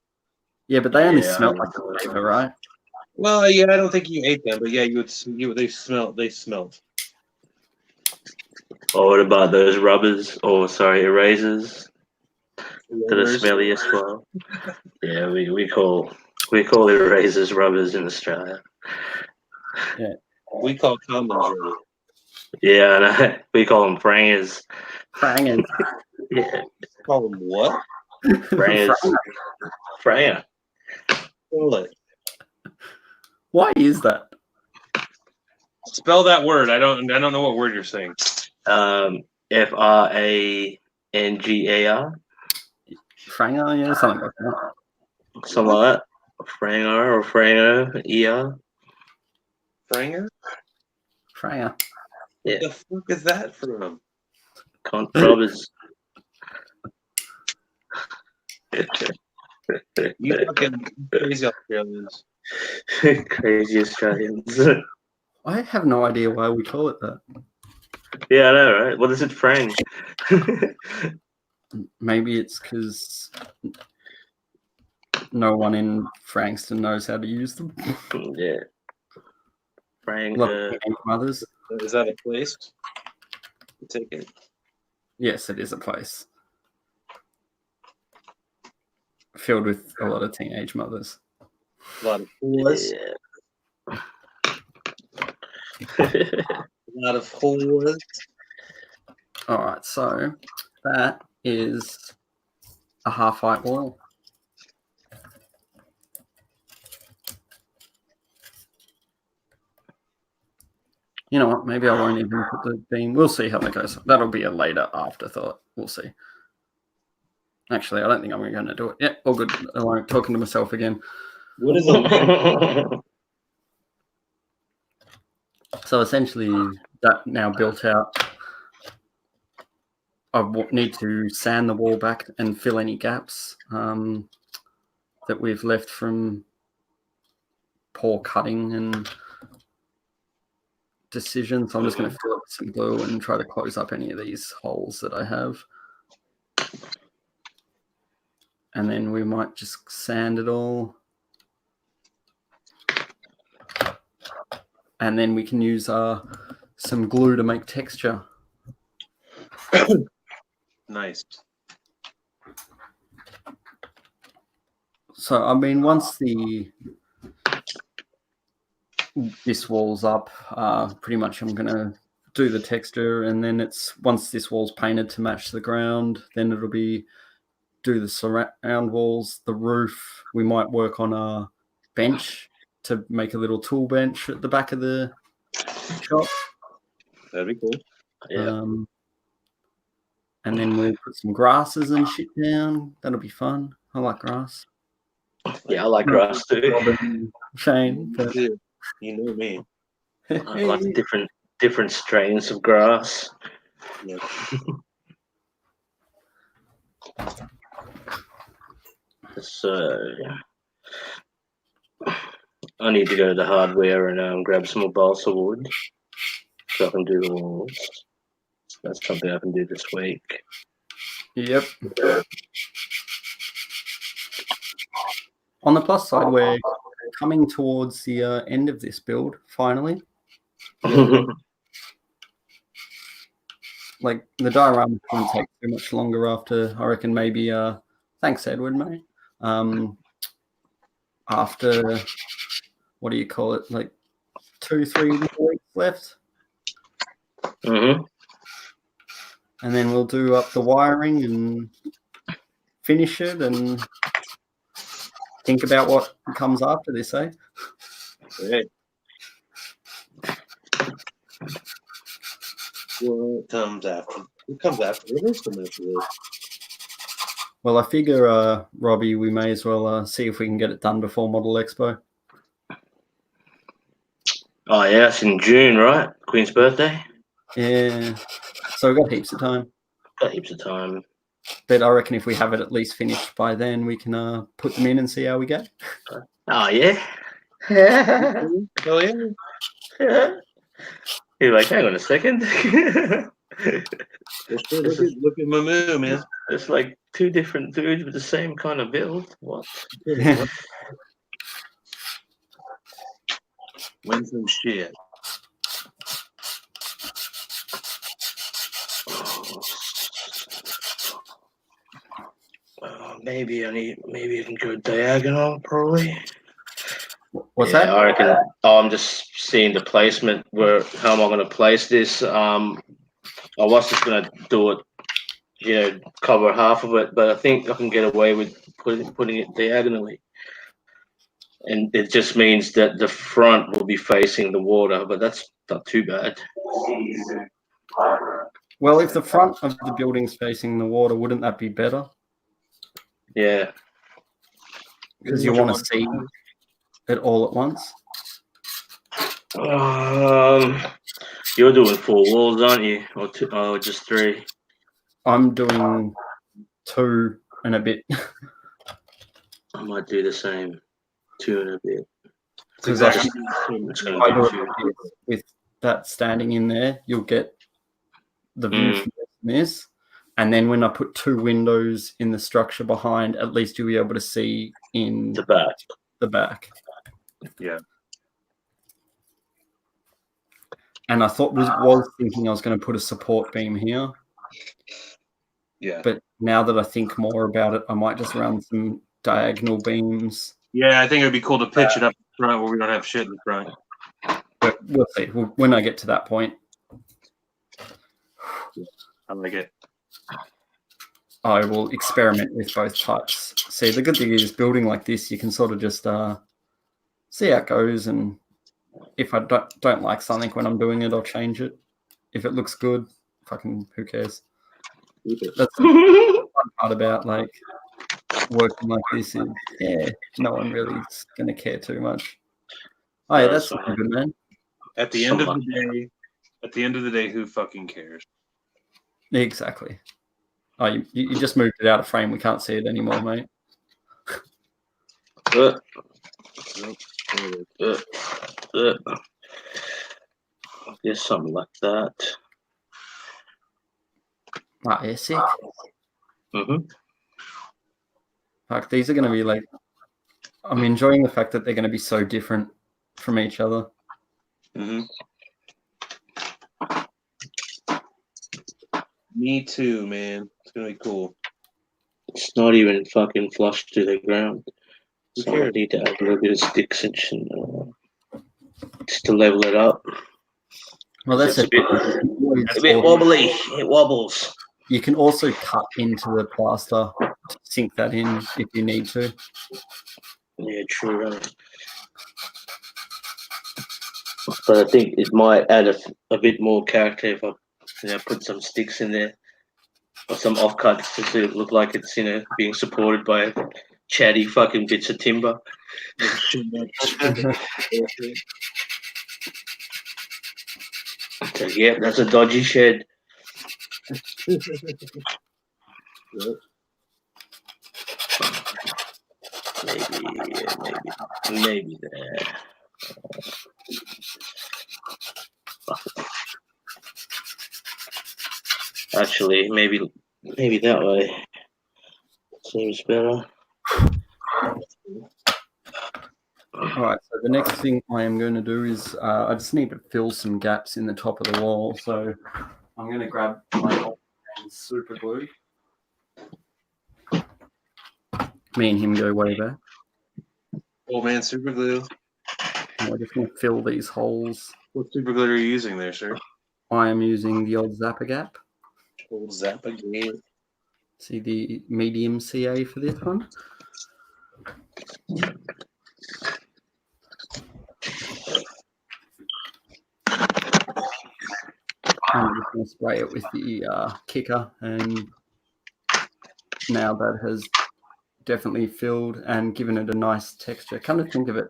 Yeah, but they only Yeah, smell like a flavor, right? Well, yeah, I don't think you ate them, but yeah, they smelled. Or what about those rubbers? Or sorry, erasers that are smelly as well? Yeah, we call erasers rubbers in Australia. We call condoms. Yeah, I know. We call them frangers. Frangers. Yeah, Call them what? frangers. Franger. Why is that? Spell that word. I don't know what word you're saying. Frangar. Franger, yeah, something like that. Something like that. Franger or Franger. Franger? Franger. Yeah. What the fuck is that from? Cunt rubbers. You fucking crazy Australians. Crazy Australians. I have no idea why we call it that. Yeah, I know, right? What is it, Frang? Maybe it's because no one in Frankston knows how to use them. Yeah. Frang. Look, mothers. Is that a place? Take it. Yes, it is a place filled with a lot of teenage mothers. A lot of whores. Yeah. A lot of whores. All right, so that is a half-height wall. You know what? Maybe I won't even put the beam. We'll see how that goes. That'll be a later afterthought. We'll see. Actually, I don't think I'm going to do it. Yeah, all good. I'm talking to myself again. What is it? So essentially, that now built out, I need to sand the wall back and fill any gaps that we've left from poor cutting and decision. So I'm just going to fill it with some glue and try to close up any of these holes that I have. And then we might just sand it all. And then we can use some glue to make texture. Nice. So, I mean, once this wall's up, pretty much I'm going to do the texture, and then once this wall's painted to match the ground, then it'll be do the surround walls, the roof. We might work on a bench to make a little tool bench at the back of the shop. That'd be cool. Yeah. And then we'll put some grasses and shit down. That'll be fun. I like grass. Yeah, I like grass too. Robin, Shane. But... You know me. I like different strains of grass. Yeah. So I need to go to the hardware and grab some more balsa wood so I can do the walls. That's something I can do this week. Yep. On the plus side, we're coming towards the end of this build, finally. Like, the diorama won't take too much longer after, I reckon, maybe, thanks, Edward, mate. After, what do you call it, like 2-3 more weeks left. Mm-hmm. And then we'll do up the wiring and finish it and think about what comes after this, eh? Great. What comes after? What comes after? What is coming after this? Well, I figure, Robbie, we may as well see if we can get it done before Model Expo. Oh yeah, it's in June, right? Queen's birthday. Yeah. So we've got heaps of time. Got heaps of time. But I reckon if we have it at least finished by then, we can put them in and see how we go. Oh yeah. Oh yeah. Yeah. You're like, hang on a second. Look at my moo, man. It's like two different dudes with the same kind of build. What? Win some shit. Maybe I can go diagonal, probably. What's that? I reckon. Oh, I'm just seeing the placement. How am I going to place this? I was just going to do it, cover half of it, but I think I can get away with putting it diagonally. And it just means that the front will be facing the water, but that's not too bad. Well, if the front of the building's facing the water, wouldn't that be better? Yeah. Because you want to see it all at once. You're doing 4 walls, aren't you? Or 2? Oh, just 3. I'm doing 2 and a bit. I might do the same. 2 and a bit. Because with that standing in there, you'll get the view from this. And then when I put 2 windows in the structure behind, at least you'll be able to see in the back. Yeah. And I was thinking I was going to put a support beam here. Yeah. But now that I think more about it, I might just run some diagonal beams. Yeah, I think it would be cool to pitch it up front where we don't have shit in the front. But we'll see when I get to that point. I like it. I will experiment with both types. See, the good thing is building like this, you can sort of just see how it goes, and if I don't like something when I'm doing it, I'll change it. If it looks good, who cares? That's the fun part about like working like this is, no one really is going to care too much. Oh yeah, that's good, man. At the end of the day, who fucking cares? Exactly. Oh, you just moved it out of frame. We can't see it anymore, mate. Yes, something like that. Ah, yeah, sick. Mm-hmm. Fuck, these are going to be like. I'm enjoying the fact that they're going to be so different from each other. Mm-hmm. Me too, man. It's gonna be cool. It's not even fucking flush to the ground. Who So I cares? need to add a little bit of sticks and shit, just to level it up. Well, that's It's a bit wobbly. It wobbles. You can also cut into the plaster to sink that in if you need to. Yeah, true. But I think it might add a bit more character if I put some sticks in there or some offcuts to see it look like it's being supported by chatty fucking bits of timber. So, yeah, that's a dodgy shed. Maybe there. Actually, maybe that way seems better. All right, so the next thing I am going to do is I just need to fill some gaps in the top of the wall. So I'm going to grab my old super glue. Me and him go way back. Old man super glue. And we're just going to fill these holes. What super glue are you using there, sir? I am using the old Zappa Gap. Old Zappa game. See the medium CA for this one. I'm just going to spray it with the kicker, and now that has definitely filled and given it a nice texture. Come to think of it,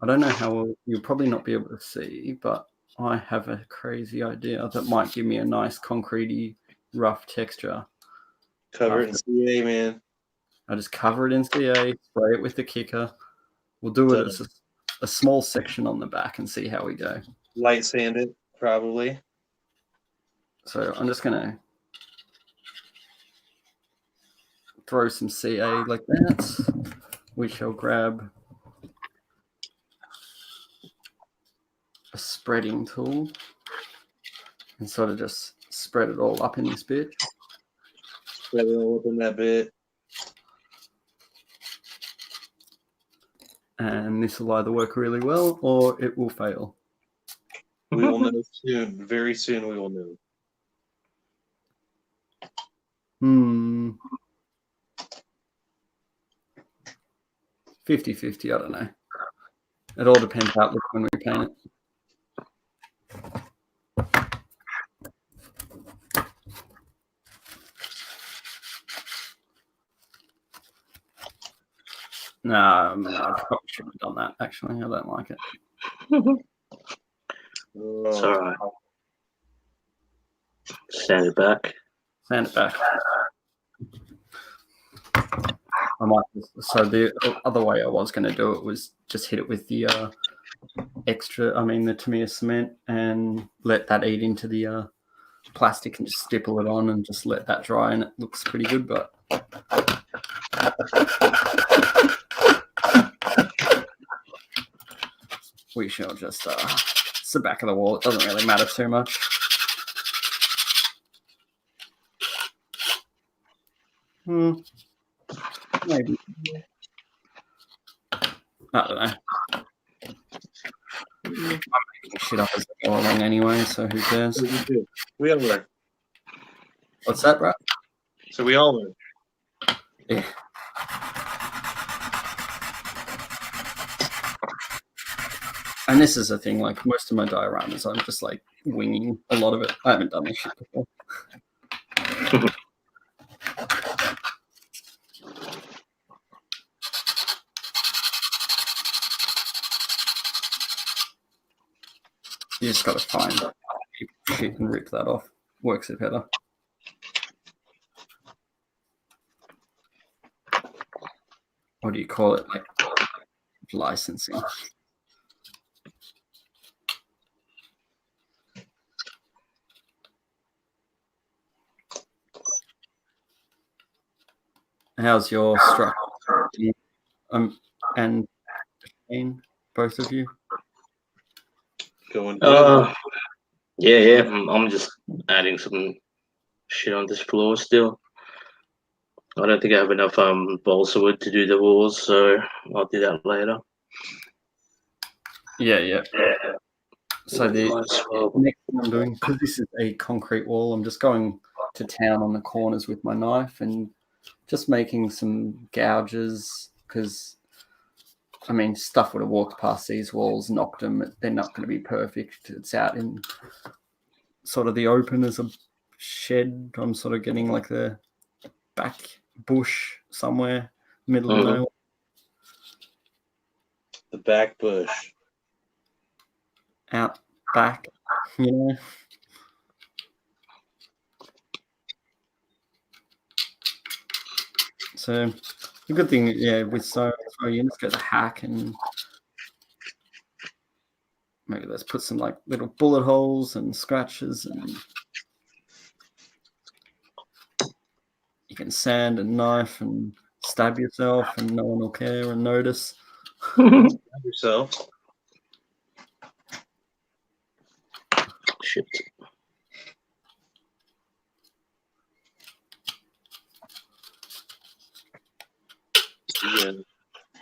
I don't know how you'll probably not be able to see, but I have a crazy idea that might give me a nice concretey rough texture. Cover it in CA, man. I just cover it in CA, spray it with the kicker. We'll do it as a small section on the back and see how we go. Light sand it, probably. So I'm just going to throw some CA like that. We shall grab a spreading tool and sort of just spread it all up in this bit. Spread it all up in that bit. And this will either work really well or it will fail. We will know soon. Very soon we will know. 50-50, I don't know. It all depends how it looks when we paint it. No, I probably shouldn't have done that, actually. I don't like it. It's all right. Sand it back. Sand it back. I might so the other way I was going to do it was just hit it with the the Tamiya cement and let that eat into the plastic and just stipple it on and just let that dry, and it looks pretty good. But we shall just it's the back of the wall. It doesn't really matter too much. Maybe. I don't know. I'm making shit up as I go along anyway, so who cares? We all learn. What's that, bro? So we all learn. Yeah. And this is the thing, like most of my dioramas, I'm just like winging a lot of it. I haven't done this shit before. You just got to find shit and rip that off. Works it better. What do you call it? Like licensing. How's your structure? And Shane, both of you. Going good. Yeah. I'm just adding some shit on this floor still. I don't think I have enough balsa wood to do the walls, so I'll do that later. Yeah. So the next thing I'm doing, because this is a concrete wall, I'm just going to town on the corners with my knife and just making some gouges, because I mean, stuff would have walked past these walls, knocked them. They're not going to be perfect. It's out in sort of the open as a shed. I'm sort of getting like the back bush somewhere, middle of nowhere. The back bush. Out back, you know. So the good thing, with so you just get a hack and maybe let's put some like little bullet holes and scratches, and you can sand and knife and stab yourself and no one will care and notice. Stab yourself. Shit.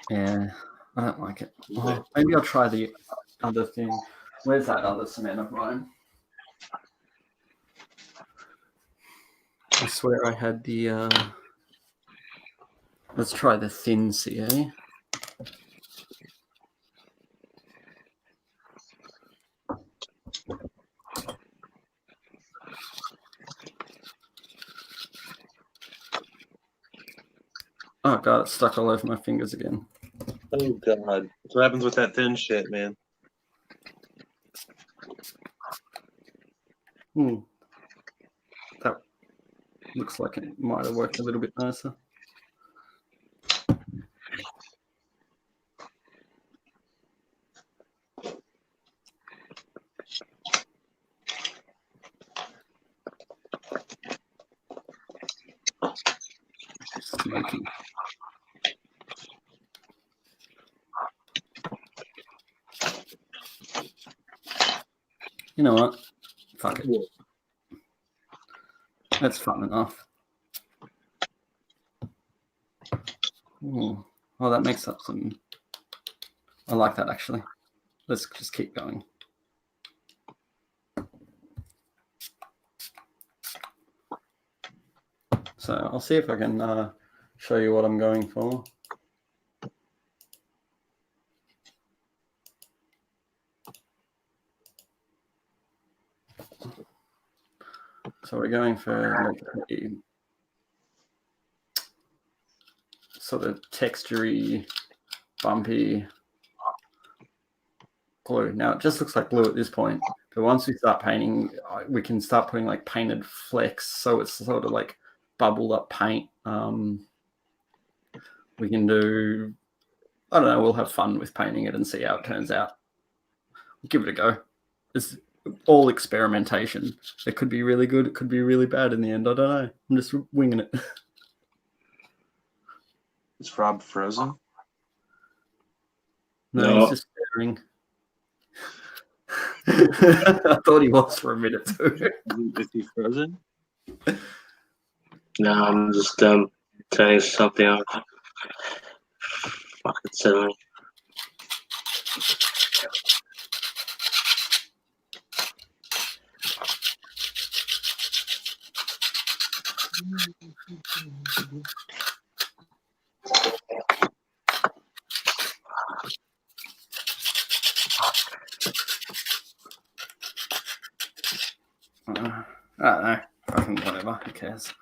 Yeah, I don't like it. Oh, maybe I'll try the other thing. Where's that other cement of mine? I swear I had the. Let's try the thin CA. Oh god, it's stuck all over my fingers again. Oh god. That's what happens with that thin shit, man. That looks like it might have worked a little bit nicer. Smoky. You know what? Fuck it. That's fun enough. Ooh. Oh, that makes up some. I like that actually. Let's just keep going. So I'll see if I can show you what I'm going for. So we're going for like a sort of textury, bumpy glue. Now it just looks like glue at this point, but once we start painting, we can start putting like painted flecks, so it's sort of like bubbled up paint. We can do, I don't know, we'll have fun with painting it and see how it turns out. Give it a go. It's all experimentation. It could be really good, it could be really bad in the end. I don't know. I'm just winging it. Is Rob frozen? No. He's just staring. I thought he was for a minute too. Is he frozen? No, I'm just turning something on. Fucking silly. I don't know. Fucking whatever. Who cares?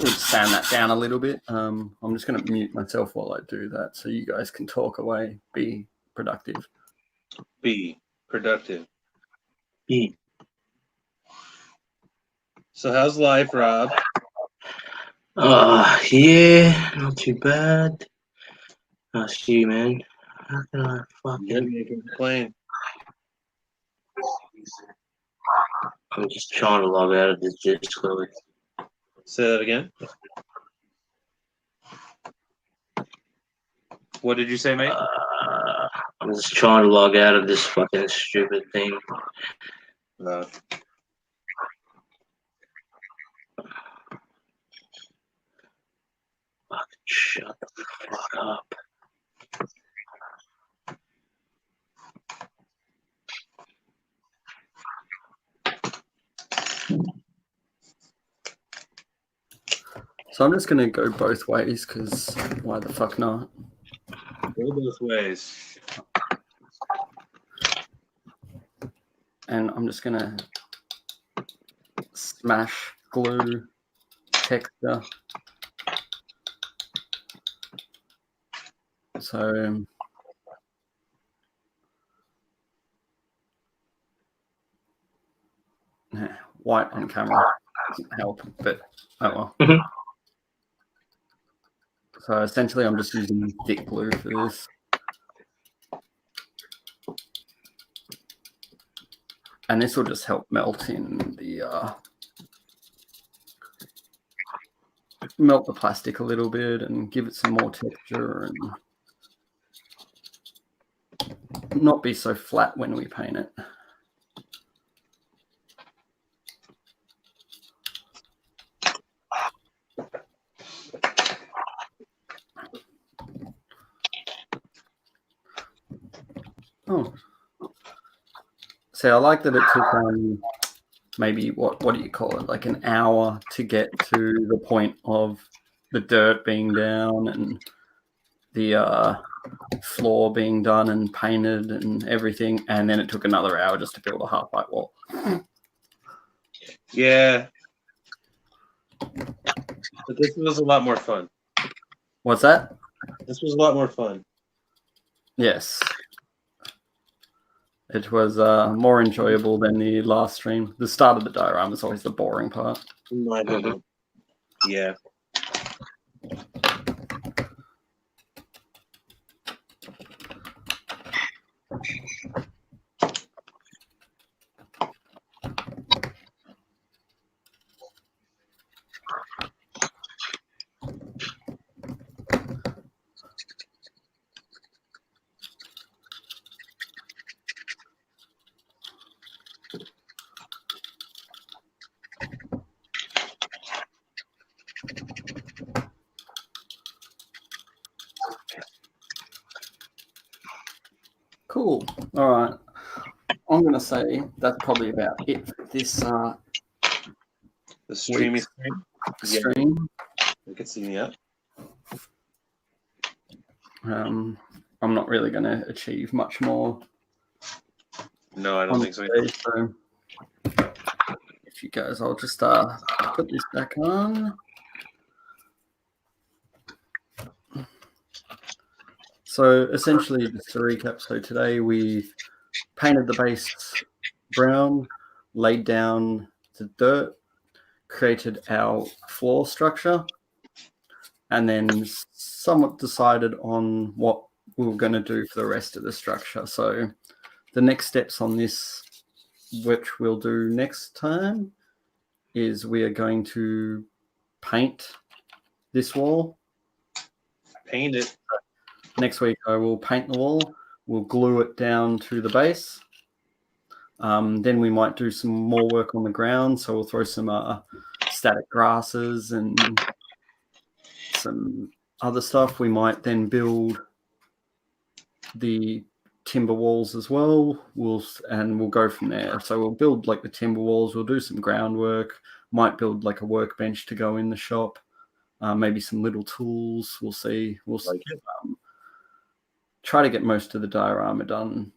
We'll sand that down a little bit. I'm just going to mute myself while I do that so you guys can talk away. Be productive. Be productive. Be. So how's life, Rob? Yeah, not too bad. How's you, man? How can I fucking Can't complain. I'm just trying to log out of this Discord. Say that again. What did you say, mate? I'm just trying to log out of this fucking stupid thing. Fucking shut the fuck up. So I'm just going to go both ways because why the fuck not? Go both ways. And I'm just going to smash glue texture. So white on camera doesn't help, but oh well. So essentially I'm just using thick glue for this. And this will just help melt in the melt the plastic a little bit and give it some more texture and not be so flat when we paint it. Oh, see, I like that it took maybe what do you call it, like an hour to get to the point of the dirt being down and the floor being done and painted and everything, and then it took another hour just to build a half white wall. Yeah. But this was a lot more fun. What's that? This was a lot more fun. Yes. It was more enjoyable than the last stream. The start of the diorama is always the boring part. My opinion. Yeah. Cool. All right. I'm going to say that's probably about it for this The streamy stream. You can see me up. I'm not really going to achieve much more. No, I don't think so. Today, so if you guys, I'll just put this back on. So essentially, just to recap, so today we painted the base brown, laid down the dirt, created our floor structure, and then somewhat decided on what we were going to do for the rest of the structure. So the next steps on this, which we'll do next time, is we are going to paint this wall. Paint it. Next week, I will paint the wall. We'll glue it down to the base. Then we might do some more work on the ground. So we'll throw some static grasses and some other stuff. We might then build the timber walls as well. We'll go from there. So we'll build like the timber walls. We'll do some groundwork. Might build like a workbench to go in the shop. Maybe some little tools. We'll see. We'll try to get most of the diorama done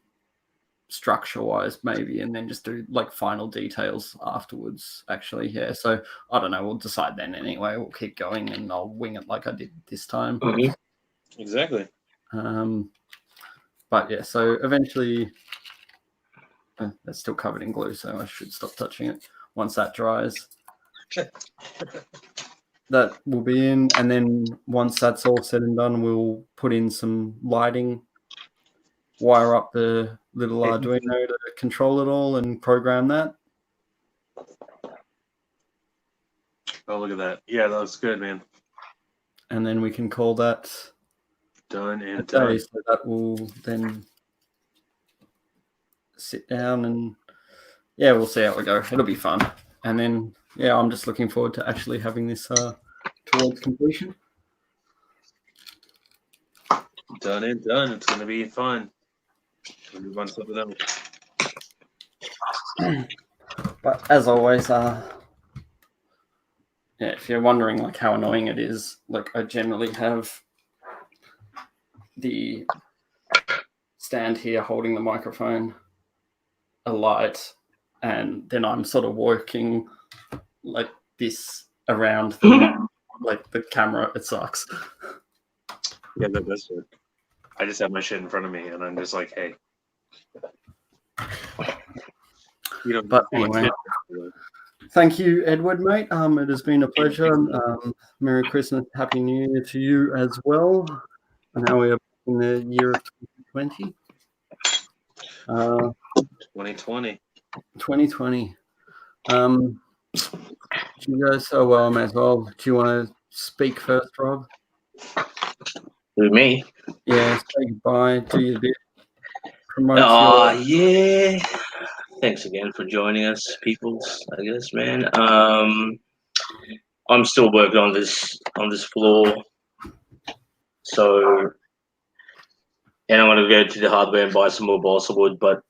structure-wise, maybe, and then just do like final details afterwards. Actually, yeah. So I don't know. We'll decide then anyway. We'll keep going, and I'll wing it like I did this time. Mm-hmm. Exactly. But yeah. So eventually, that's still covered in glue, so I should stop touching it once that dries. That will be in, and then once that's all said and done, we'll put in some lighting, wire up the little Arduino to control it all and program that. Oh, look at that. Yeah, that looks good, man. And then we can call that Done a and day. done. So that will then sit down and yeah, we'll see how we go. It'll be fun. And then yeah, I'm just looking forward to actually having this towards completion. Done and done. It's gonna be fun. We'll move on to something else. But as always, yeah, if you're wondering like how annoying it is, like I generally have the stand here holding the microphone, a light, and then I'm sort of working like this around the like the camera. It sucks. Yeah, that does work. I just have my shit in front of me, and I'm just like, hey. You know, But anyway, thank you, Edward, mate. It has been a pleasure. Merry Christmas, Happy New Year to you as well. And now we are in the year of 2020. 2020. 2020. You guys so well, may as well. Do you want to speak first, Rob? With me? Yeah, say goodbye. Do your bit. Promote Yeah. Thanks again for joining us, peoples. I guess, man. I'm still working on this floor, so and I'm gonna go to the hardware and buy some more balsa wood. But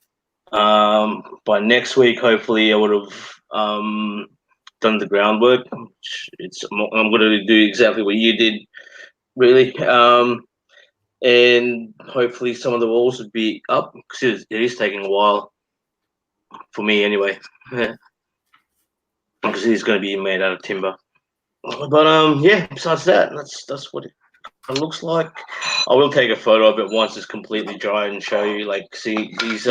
by next week, hopefully, I would have done the groundwork. I'm gonna do exactly what you did, really. And hopefully some of the walls would be up because it is taking a while for me anyway. Because it is going to be made out of timber. But yeah, besides that, that's what it looks like. I will take a photo of it once it's completely dry and show you. Like, see these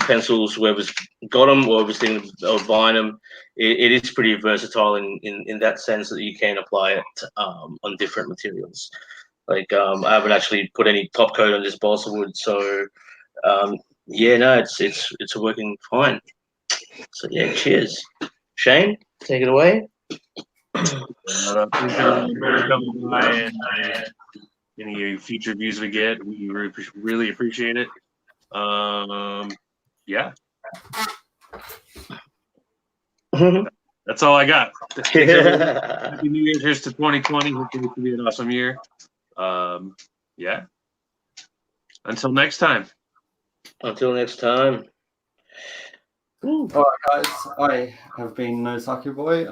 pencils, whoever's got them or whoever's thinking of buying them, it is pretty versatile in that sense that you can apply it on different materials. Like I haven't actually put any top coat on this balsa wood, so yeah, no, it's working fine. So yeah, cheers. Shane, take it away. Thanks everyone for coming by and any future views we get, we really appreciate it. Yeah. That's all I got. Happy New Year. Here's to 2020. Hopefully it will be an awesome year. Yeah. Until next time. Until next time. All right, guys. I have been Zaku Boy.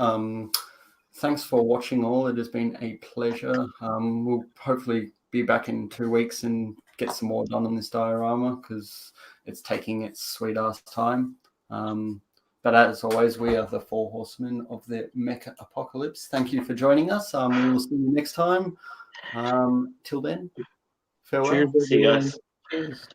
Thanks for watching all. It has been a pleasure. We'll hopefully be back in 2 weeks and get some more done on this diorama because it's taking its sweet ass time. But as always, we are the 4 horsemen of the mecha apocalypse. Thank you for joining us. We will see you next time. Till then, farewell. Cheers. See you guys. Cheers.